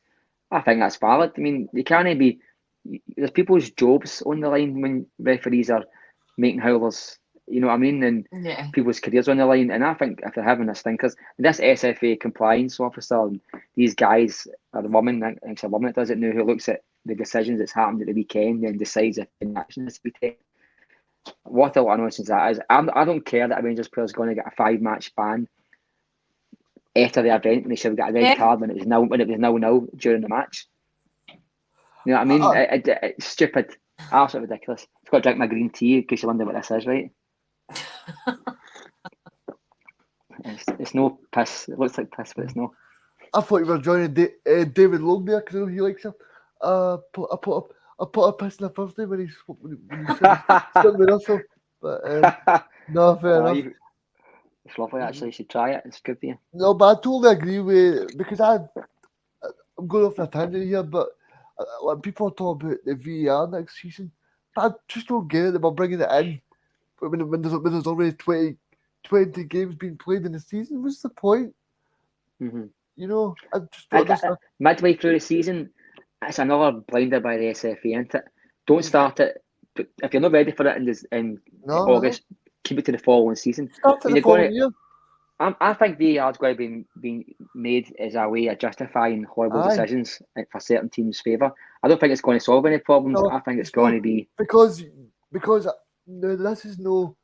I think that's valid. I mean, you can't be. There's people's jobs on the line when referees are making howlers. You know what I mean? And people's careers on the line. And I think if they're having this thing, because this SFA compliance officer, and these guys are the woman. I think it's a woman that does it now who looks at the decisions that's happened at the weekend and decides if an action is to be taken. What a lot of nonsense that is. I don't care that a Rangers player is going to get a 5-match ban after the event when they should have got a red card when it was 0-0 during the match. You know what I mean? It's stupid. Absolutely ridiculous. I've got to drink my green tea in case you wonder what this is, right? It's no piss. It looks like piss, but it's no. I thought you were joining David Logue there because he likes him. I put a piss in the first day when he said with us. But no, fair enough. It's lovely, actually. You should try it. It's good for you. No, but I totally agree with because I'm going off on a tangent here, but when people talk about the VAR next season, but I just don't get it that we're bringing it in when there's already 20 games being played in the season. What's the point? Mm-hmm. You know, I just don't understand. Midway through the season, it's another blinder by the SFA, isn't it? Don't start it. If you're not ready for it in August, keep it to the following season. I think VAR is going to be made as a way of justifying horrible decisions for certain teams' favour. I don't think it's going to solve any problems. I think it's going to be because this is no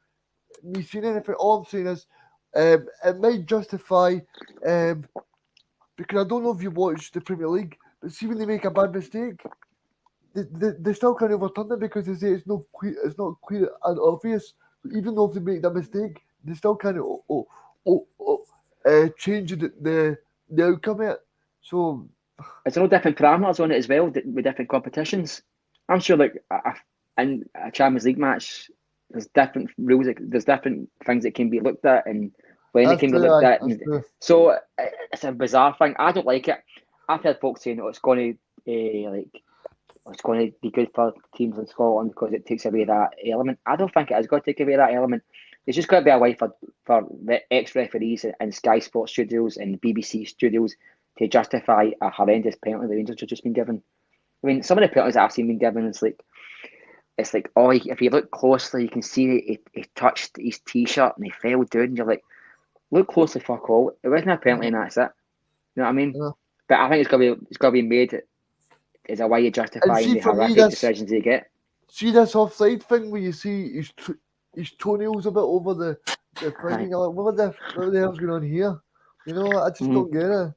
me saying anything. All I'm saying is it might justify because I don't know if you watch the Premier League, but see when they make a bad mistake, they still can't overturn it because they say it's not clear and obvious. Even though if they make that mistake, they still can't change the outcome of it. So it's all different parameters on it as well with different competitions. I'm sure in a Champions League match, there's different rules. There's different things that can be looked at and when they can be looked at. So it's a bizarre thing. I don't like it. I've heard folks saying, it's going to it's going to be good for teams in Scotland because it takes away that element. I don't think it is going to take away that element. It's just going to be a way for the ex-referees and Sky Sports studios and BBC studios to justify a horrendous penalty the Rangers have just been given. I mean, some of the penalties that I've seen been given, it's like, if you look closely, you can see he touched his T-shirt and he fell down. And you're like, look closely, fuck all. It wasn't a penalty and that's it. You know what I mean? Yeah. But I think it's going to be made is a way of justifying see, the for me, horrific that's- decisions they get. See this offside thing where you see his toenails a bit over the thing, and you're like, what the hell's going on here? You know, I just don't get it.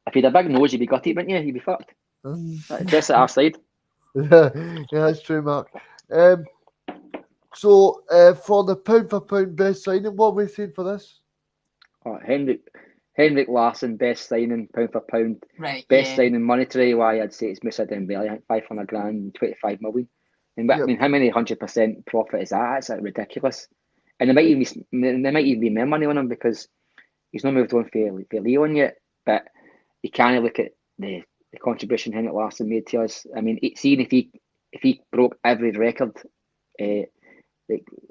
If you had a big nose, you'd be gutted, wouldn't you? You'd be fucked. Just at our side. Yeah, that's true, Mark. So for the pound for pound best signing, what are we saying for this? Oh, Henrik Larsson, best signing, pound for pound. Right. Best Yeah. signing monetary, why I'd say it's Moussa Dembele, I think 500 grand, 25 million. And I Yep. mean, how many 100% profit is that? It's like ridiculous. And there might even be more money on him because he's not moved on for Leon yet. But you can't look at the contribution Henrik Larsson made to us. I mean, seeing if he broke every record, like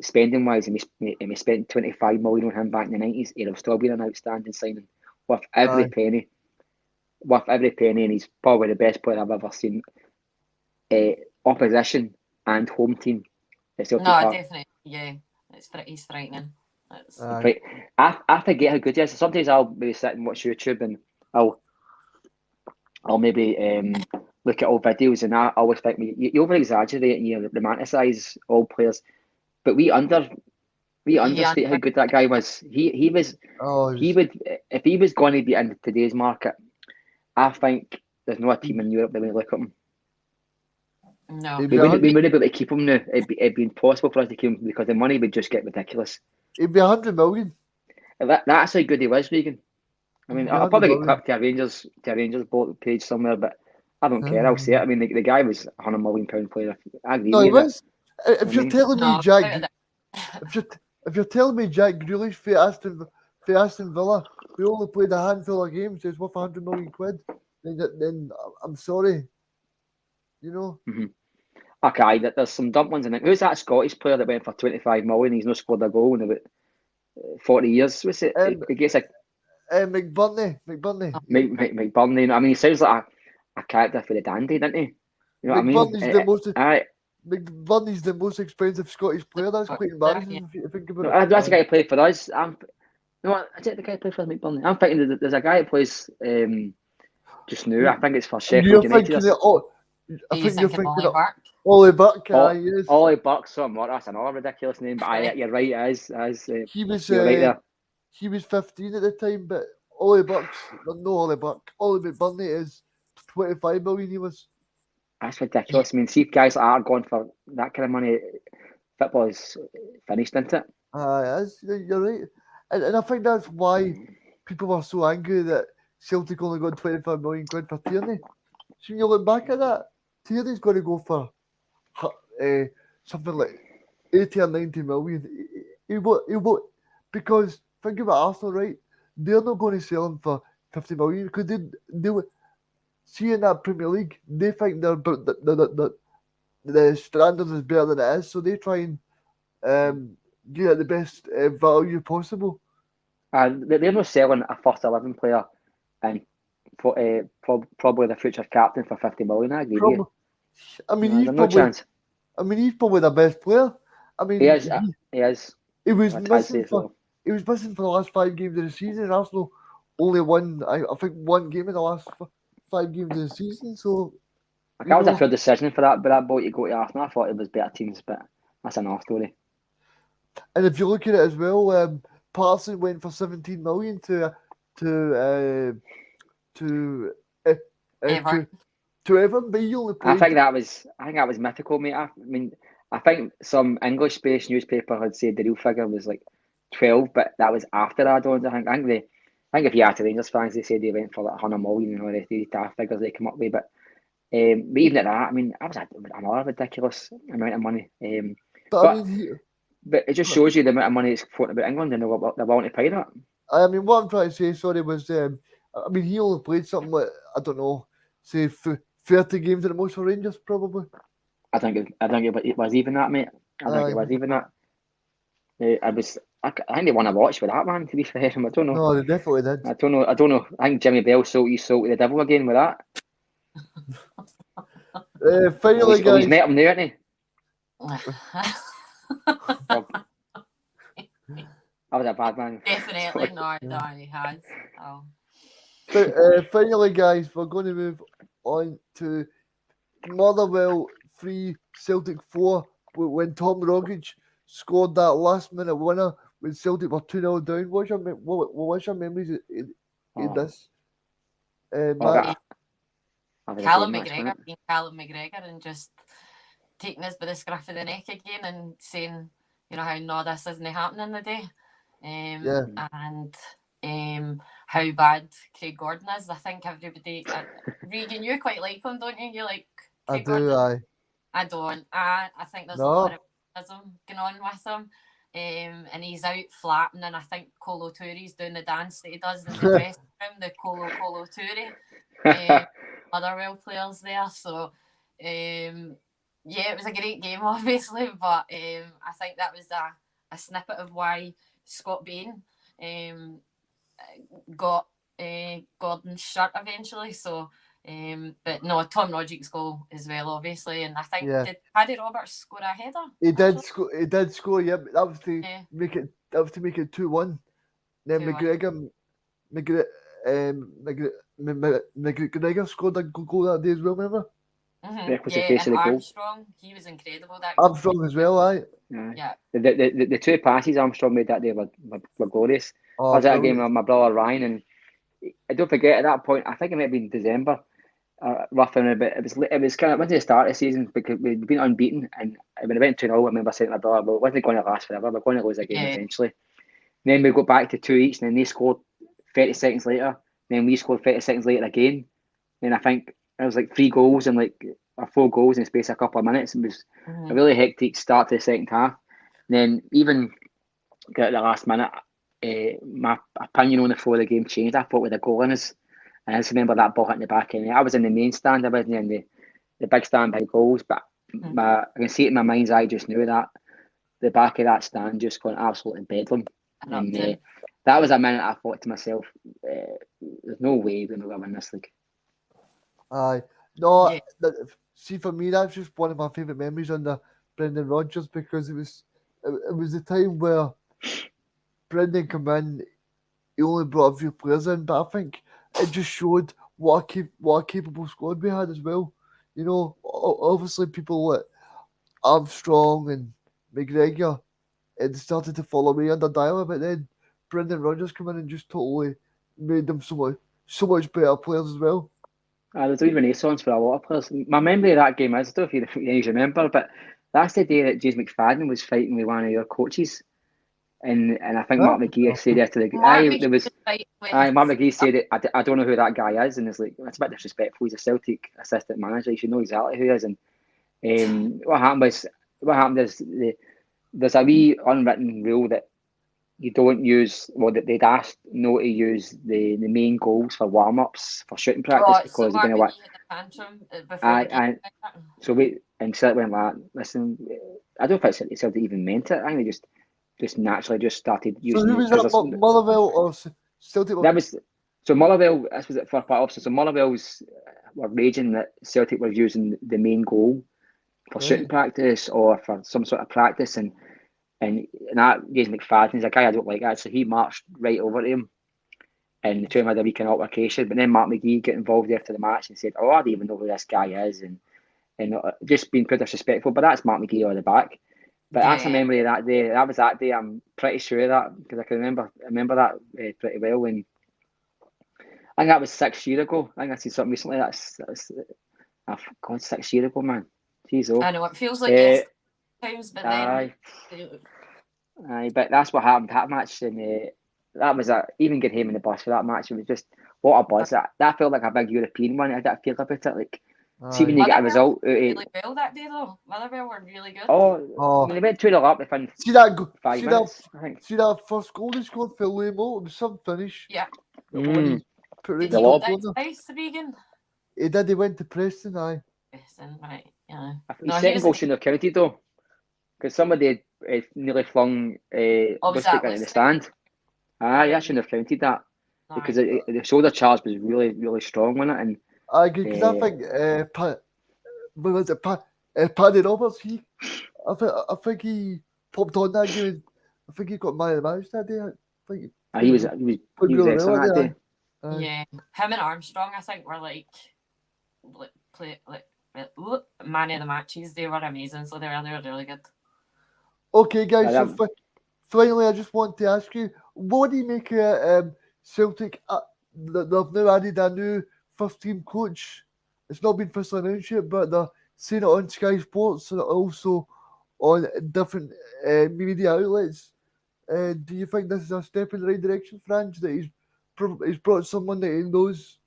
spending wise, and we spent 25 million on him back in the 90s, he'd have still been an outstanding signing worth every penny. Worth every penny, and he's probably the best player I've ever seen. Opposition and home team at Celtic No, Park. definitely. Yeah, he's frightening. Right. I forget how good he is. Sometimes I'll maybe sit and watch YouTube and I'll maybe look at old videos, and I always think you over exaggerate and you romanticise old players, but we understate how good that guy was. He would, if he was going to be in today's market, I think there's no team in Europe that would look at him. No, we wouldn't be able to keep him now. It'd be impossible for us to keep him because the money would just get ridiculous. It'd be 100 million. That's how good he was, Reegan. I mean, I'll probably get 100 clipped to a Rangers page somewhere, but I don't care. I'll say it. I mean, the guy was £100 million player. I agree No, with he you. was. If you're telling me no, Jack, if you're telling me Jack Grealish for Aston Villa, we only played a handful of games, it's worth 100 million quid, then I'm sorry. You know. Mm-hmm. Okay, there's some dumplings in it. Who's that Scottish player that went for 25 million? He's not scored a goal in about 40 years. What's it? He gets a McBurney. McBurney. I mean, he sounds like a character for the dandy, doesn't he? You know McBurney's what I mean? McBurney's the most expensive Scottish player. That's quite embarrassing if you think about it. That's a guy who played for us. Is it the guy who played for McBurney? I'm thinking there's a guy who plays just now. I think it's for Sheffield United. I think you're thinking Ollie Burke. Ollie Burke. Yes. Ollie Burke, somewhat. That's another ridiculous name, but you're right. It is. He was right there. He was 15 at the time, but Ollie McBurney is 25 million. He was. That's ridiculous. I mean, see if guys like that are going for that kind of money, football is finished, isn't it? You're right, and I think that's why people were so angry that Celtic only got 25 million quid for Tierney. So when you look back at that, Tierney's going to go for something like 80 or 90 million. He won't, because think about Arsenal, right? They're not going to sell him for 50 million because they would see in that Premier League, they think the standard is better than it is, so they try and get the best value possible. And they're not selling a first 11 player and probably the future captain for 50 million. I agree with you. I mean, no chance. I mean, he's probably the best player. I mean, he is. He was missing for the last 5 games of the season. And Arsenal only won, I think, 1 game in the last 5 games of the season. So that was a fair decision for that boy to go to Arsenal. I thought it was better teams, but that's another story. And if you look at it as well, Parson went for 17 million to Everton, but he only played. I think that was mythical, mate. I mean, I think some English-based newspaper had said the real figure was like 12, but that was after add-ons. I think if you asked the Rangers fans, they said they went for like 100 million, or the figures they come up with. But even at that, I mean, that was another ridiculous amount of money. But it just shows you the amount of money that's floating about England, and they're willing to pay that. I mean, what I'm trying to say, sorry, was I mean, he only played something like, I don't know, say 30 games at the most for Rangers, probably. I think it was even that, mate. I think it was even that. I think they won a watch with that, man. To be fair, I don't know. No, they definitely did. I don't know. I think Jimmy Bell sold the devil again with that. Finally, guys. He's met him now, hasn't he? That was a bad man. Definitely not. No, he has. Oh. Finally, guys, we're going to move on to Motherwell 3, Celtic 4, when Tom Rogic scored that last minute winner when Celtic were 2-0 down. What's your memories in this match? Callum McGregor being Callum McGregor and just taking us by the scruff of the neck again and saying, you know, how no, this isn't happening today. And how bad Craig Gordon is. I think everybody, Reegan, you quite like him, don't you? You like Craig Gordon? I don't. I think there's a lot of criticism going on with him. And he's out flapping, and I think Colo Touré's doing the dance that he does in the dressing room, the Colo Touré. Motherwell players there. So, it was a great game, obviously, but I think that was a snippet of why Scott Bain got Gordon's shirt eventually. So, but no, Tom Rogic's goal as well, obviously, and I think did Paddy Roberts score a header? He did score. He did score. Yeah, but that was to make it. That was to make it 2-1. Then 2-1. McGregor scored a goal that day as well. Remember? And Armstrong, he was incredible. That Armstrong as well, aye. Yeah. The two passes Armstrong made that day were glorious. I was at a game with my brother Ryan, and I don't forget at that point. I think it might have been December, roughly a bit. It was kind of went to the start of the season because we'd been unbeaten, and when it went 2-0, I remember saying to my brother, "Well, it wasn't going to last forever. We're going to lose a game eventually." And then we got back to 2 each, and then they scored 30 seconds later. And then we scored 30 seconds later again. And I think it was like 3 goals and or 4 goals in the space of a couple of minutes. It was a really hectic start to the second half. And then even got at the last minute, my opinion on the flow of the game changed. I thought with a goal in us, and I just remember that ball hitting the back end. I was in the main stand, I wasn't in the big stand by goals, but I can see it in my mind's eye just now that the back of that stand just going absolutely bedlam. And that was a minute I thought to myself, there's no way we're going to win this league. Aye. No, see, for me, that's just one of my favourite memories under Brendan Rodgers, because it was the time where Brendan came in, he only brought a few players in, but I think it just showed what a capable squad we had as well. You know, obviously people like Armstrong and McGregor, it started to follow me under Dialer, but then Brendan Rodgers came in and just totally made them so much better players as well. There's a wee renaissance for a lot of players. My memory of that game is, I don't know if you remember, but that's the day that James McFadden was fighting with one of your coaches. And I think Mark McGee said after the Mark McGee said it. I don't know who that guy is, and it's like, that's a bit disrespectful. He's a Celtic assistant manager. You should know exactly who he is. And what happened is there's a wee unwritten rule that you don't use. Well, they'd asked no to use the main goals for warm ups for shooting practice because you're going to So Celtic went like, listen, I don't think Celtic even meant it. I think they just naturally just started using. So who was that? Motherwell or Celtic? So Motherwell. This was at first part of. So Motherwell's were raging that Celtic were using the main goal for shooting practice or for some sort of practice, and that James McFadden's a guy I don't like that. So he marched right over to him, and the two of them had a wee kind of altercation. But then Mark McGee got involved after the match and said, "Oh, I don't even know who this guy is," and just being pretty disrespectful. But that's Mark McGee on the back. But that's a memory of that day. That was that day. I'm pretty sure of that because I can remember that pretty well. When I think that was 6 years ago. I think I seen something recently. That's 6 years ago, man. Jeez, I know it feels like times, but then. Aye, but that's what happened that match, and that was even get him in the bus for that match. It was just what a buzz. That felt like a big European one. I had that feel about it, like. See when you get a result. Really well that day though. Motherwell were really good. Oh. When they went 2-0 up, they found. See that 5 minutes. See that first goal they scored for Lemo? It was some finish. Yeah. Did he go down twice, Reegan? He did. He went to Preston. Aye. Preston, right? Yeah. His second goal shouldn't have counted though, because somebody nearly flung Lustig into the stand. That shouldn't have counted that because the shoulder charge was really, really strong on it, and. I agree, because I think Paddy Roberts, I think he popped on that game. I think he got man of the match that day. I think he was excellent that day. Yeah, him and Armstrong, I think, were like man of the matches. They were amazing, so they were really good. Okay, guys. Yeah, So finally, I just want to ask you, what do you make of Celtic? They've now added a new first-team coach. It's not been officially announced yet, but they're saying it on Sky Sports and also on different media outlets. Do you think this is a step in the right direction, Franz, that he's brought someone that he knows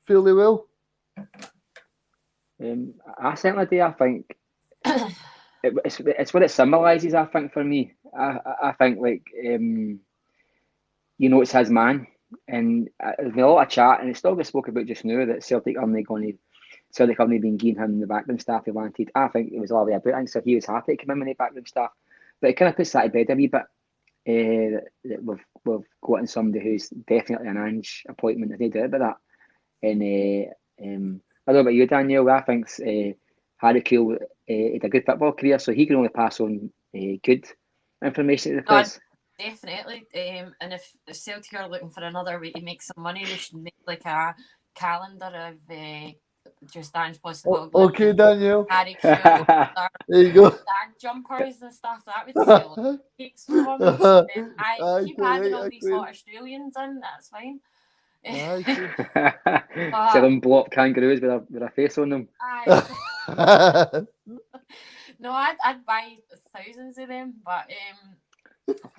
fairly well? I certainly do. I think it's what it symbolises. I think for me, I think like it's his man, and there's been a lot of chat, and it's still been spoke about just now that Celtic haven't been giving him the backroom staff he wanted. I think it was all the way about. I think so. He was happy to come in with the backroom staff, but it kind of puts that to bed a wee bit. That we've gotten somebody who's definitely an Ange appointment. There's no doubt about that. And I don't know about you, Danielle. I think Harry Kewell had a good football career, so he can only pass on good information to the press. Definitely. And if Celtic are looking for another way to make some money, they should make like a calendar of just Ange possible. Okay, Danielle. Harry Kewell, There you go. dad jumpers and stuff. That would sell cakes for them. So, I keep adding all these hot Australians in. That's fine. Selling blow-up kangaroos with a face on them. No, I'd buy thousands of them, but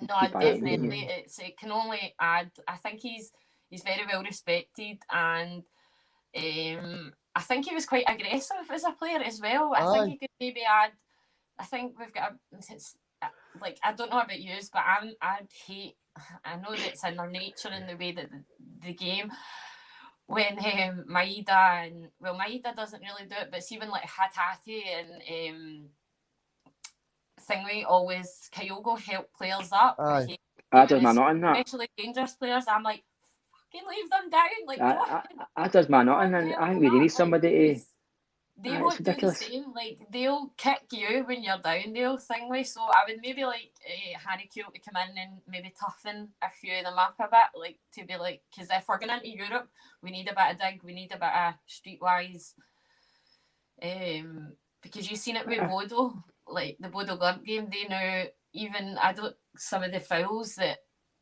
no, definitely it can only add. I think he's very well respected, and I think he was quite aggressive as a player as well. I think he could maybe add. I think we've got like, I don't know about you, but I know that it's in their nature in the way that the game. When Maeda doesn't really do it, but see when like Hatate and Thingy always Kyogo help players up. That does man not in that. Especially dangerous players, I'm like, fucking leave them down. Like, that does man not in. I think we need somebody to. They won't do the same. Like, they'll kick you when you're down. They'll Thingy. So I would maybe like Harry Kewell to come in and maybe toughen a few of them up a bit, like to be like, because if we're going into Europe, we need a bit of dig. We need a bit of streetwise. Because you've seen it with Bodo. Like the Bodo Glimt game, they know even some of the fouls that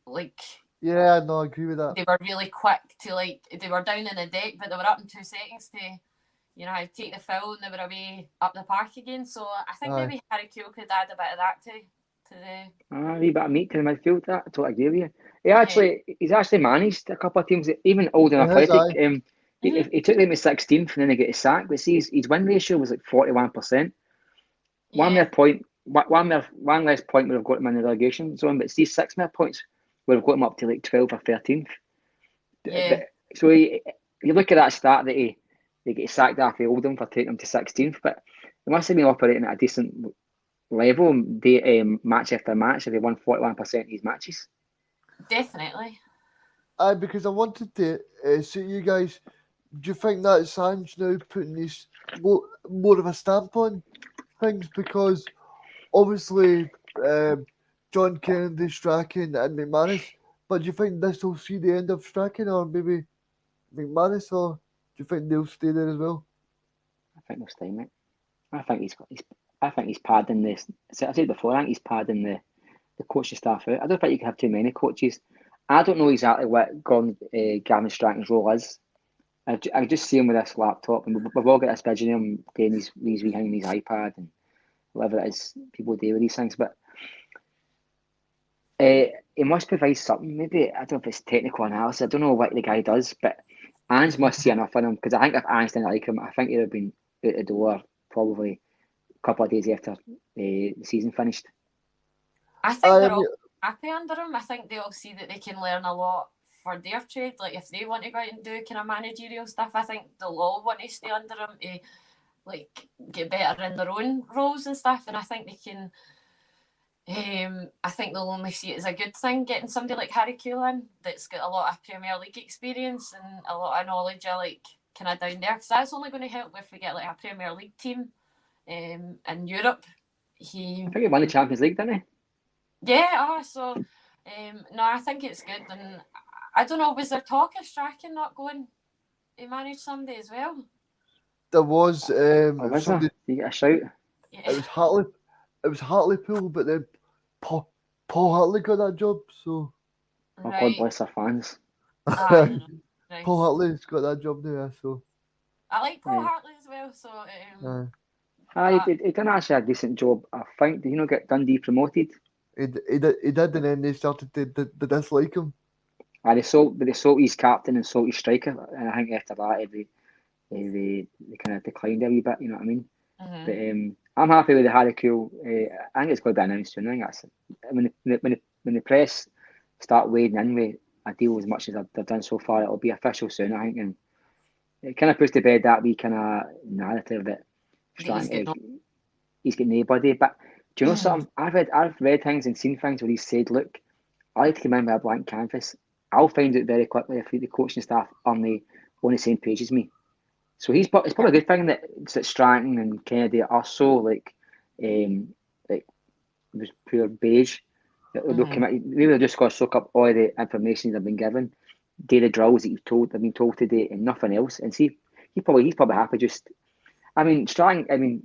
like. Yeah, no, I agree with that. They were really quick to like. They were down in the deck, but they were up in 2 seconds to, take the foul and they were away up the park again. So I think maybe Harry Kewell could add a bit of that to the. A wee bit of meat to the midfield. That I totally agree with you. He's actually managed a couple of teams, even Oldham Athletic. He took them to 16th and then they get his sack. But see, his win ratio was like 41%. One less point would have got him in the relegation zone, but see, 6 more points would have got him up to like 12th or 13th. Yeah. So you look at that stat that they get sacked after Oldham for taking him to 16th, but they must have been operating at a decent level, match after match, if they won 41% of these matches. Definitely. Because I wanted to say to you guys, do you think that Sanj now putting this more of a stamp on things? Because obviously John Kennedy, Strachan and McManus, but do you think this will see the end of Strachan or maybe McManus, or do you think they'll stay there as well? I think they'll stay, mate. I think he's padding this. I said before, I think he's padding the coaching staff out. I don't think you can have too many coaches. I don't know exactly what Gavin Strachan's role is. I just see him with this laptop, and we've all got this vision of him doing these behind his iPad and whatever it is people do with these things. But he must provide something. Maybe, I don't know if it's technical analysis. I don't know what the guy does, but Ange must see enough in him, because I think if Ange didn't like him, I think he'd have been out the door probably a couple of days after the season finished. I think they're all happy under him. I think they all see that they can learn a lot for their trade. Like, if they want to go out and do kind of managerial stuff, I think they'll all want to stay under him to like get better in their own roles and stuff. And I think they can. I think they'll only see it as a good thing getting somebody like Harry Kewell in that's got a lot of Premier League experience and a lot of knowledge of like kind of down there, because that's only going to help if we get like a Premier League team in Europe. I think he won the Champions League, didn't he? Yeah, so no, I think it's good. And I don't know, was there talk of Strachan not going to manage somebody as well? There was Or was there? somebody. You get a shout? Yeah. It was Hartley. It was Hartlepool, but then Paul Hartley got that job. So Oh, God Right. bless our fans. Aye, nice. Paul Hartley's got that job now. So I like Paul Right. Hartley as well, so He done actually a decent job. I think. Did he not get Dundee promoted? he did, and then they started to dislike him. They sold his captain and sold his striker, and I think after that, they kind of declined a wee bit. You know what I mean? mhm. But I'm happy with the Harry Cool. I think it's going to be announced soon. I think that's when the press start wading in with a deal as much as they've done so far, it'll be official soon. I think, and it kind of puts to bed that wee kind of narrative that he's got nobody. But do you know something? I've read things and seen things where he said, "Look, I like to come in with a blank canvas. I'll find out very quickly if the coaching staff are on the same page as me." So it's probably a good thing that Stratton and Kennedy are so like it was pure beige. They'll just got to soak up all the information they've been given, do the drills that they've been told to do, and nothing else. And see, he's probably happy just. I mean, Stratton. I mean,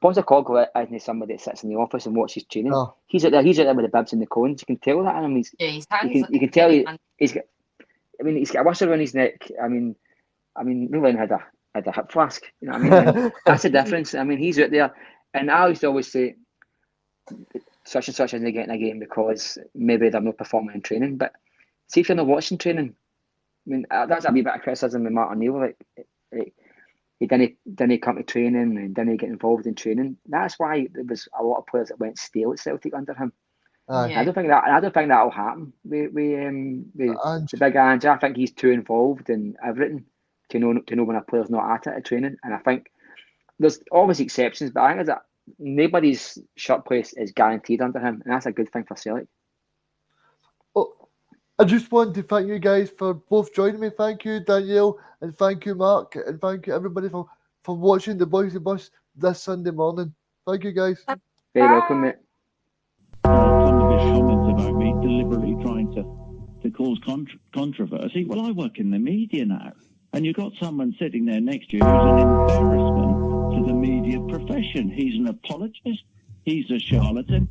Bonza Cogwell isn't somebody that sits in the office and watches training. No. He's out there with the bibs and the cones. You can tell that in him. His You can tell he's got. I mean, he's got a whistle around his neck. I mean, Newland had a hip flask. You know what I mean? That's the difference. I mean, he's out there, and I used to always say, such and such isn't getting a game because maybe they're not performing in training. But see if you're not watching training. I mean, that's a wee bit of criticism with Martin Neal. Like he didn't come to training and didn't get involved in training. That's why there was a lot of players that went stale at Celtic under him. Aye. I don't think that'll happen with the big Ange. I think he's too involved in everything to know when a player's not at it at training. And I think there's always exceptions, but I think that nobody's shirt place is guaranteed under him, and that's a good thing for Celtic. Oh, I just want to thank you guys for both joining me. Thank you, Danielle, and thank you, Mark, and thank you everybody for watching the Bhoycie Bus this Sunday morning. Thank you, guys. Very welcome, mate. Some of his comments about me deliberately trying to cause controversy. Well, I work in the media now, and you've got someone sitting there next to you who's an embarrassment to the media profession. He's an apologist. He's a charlatan.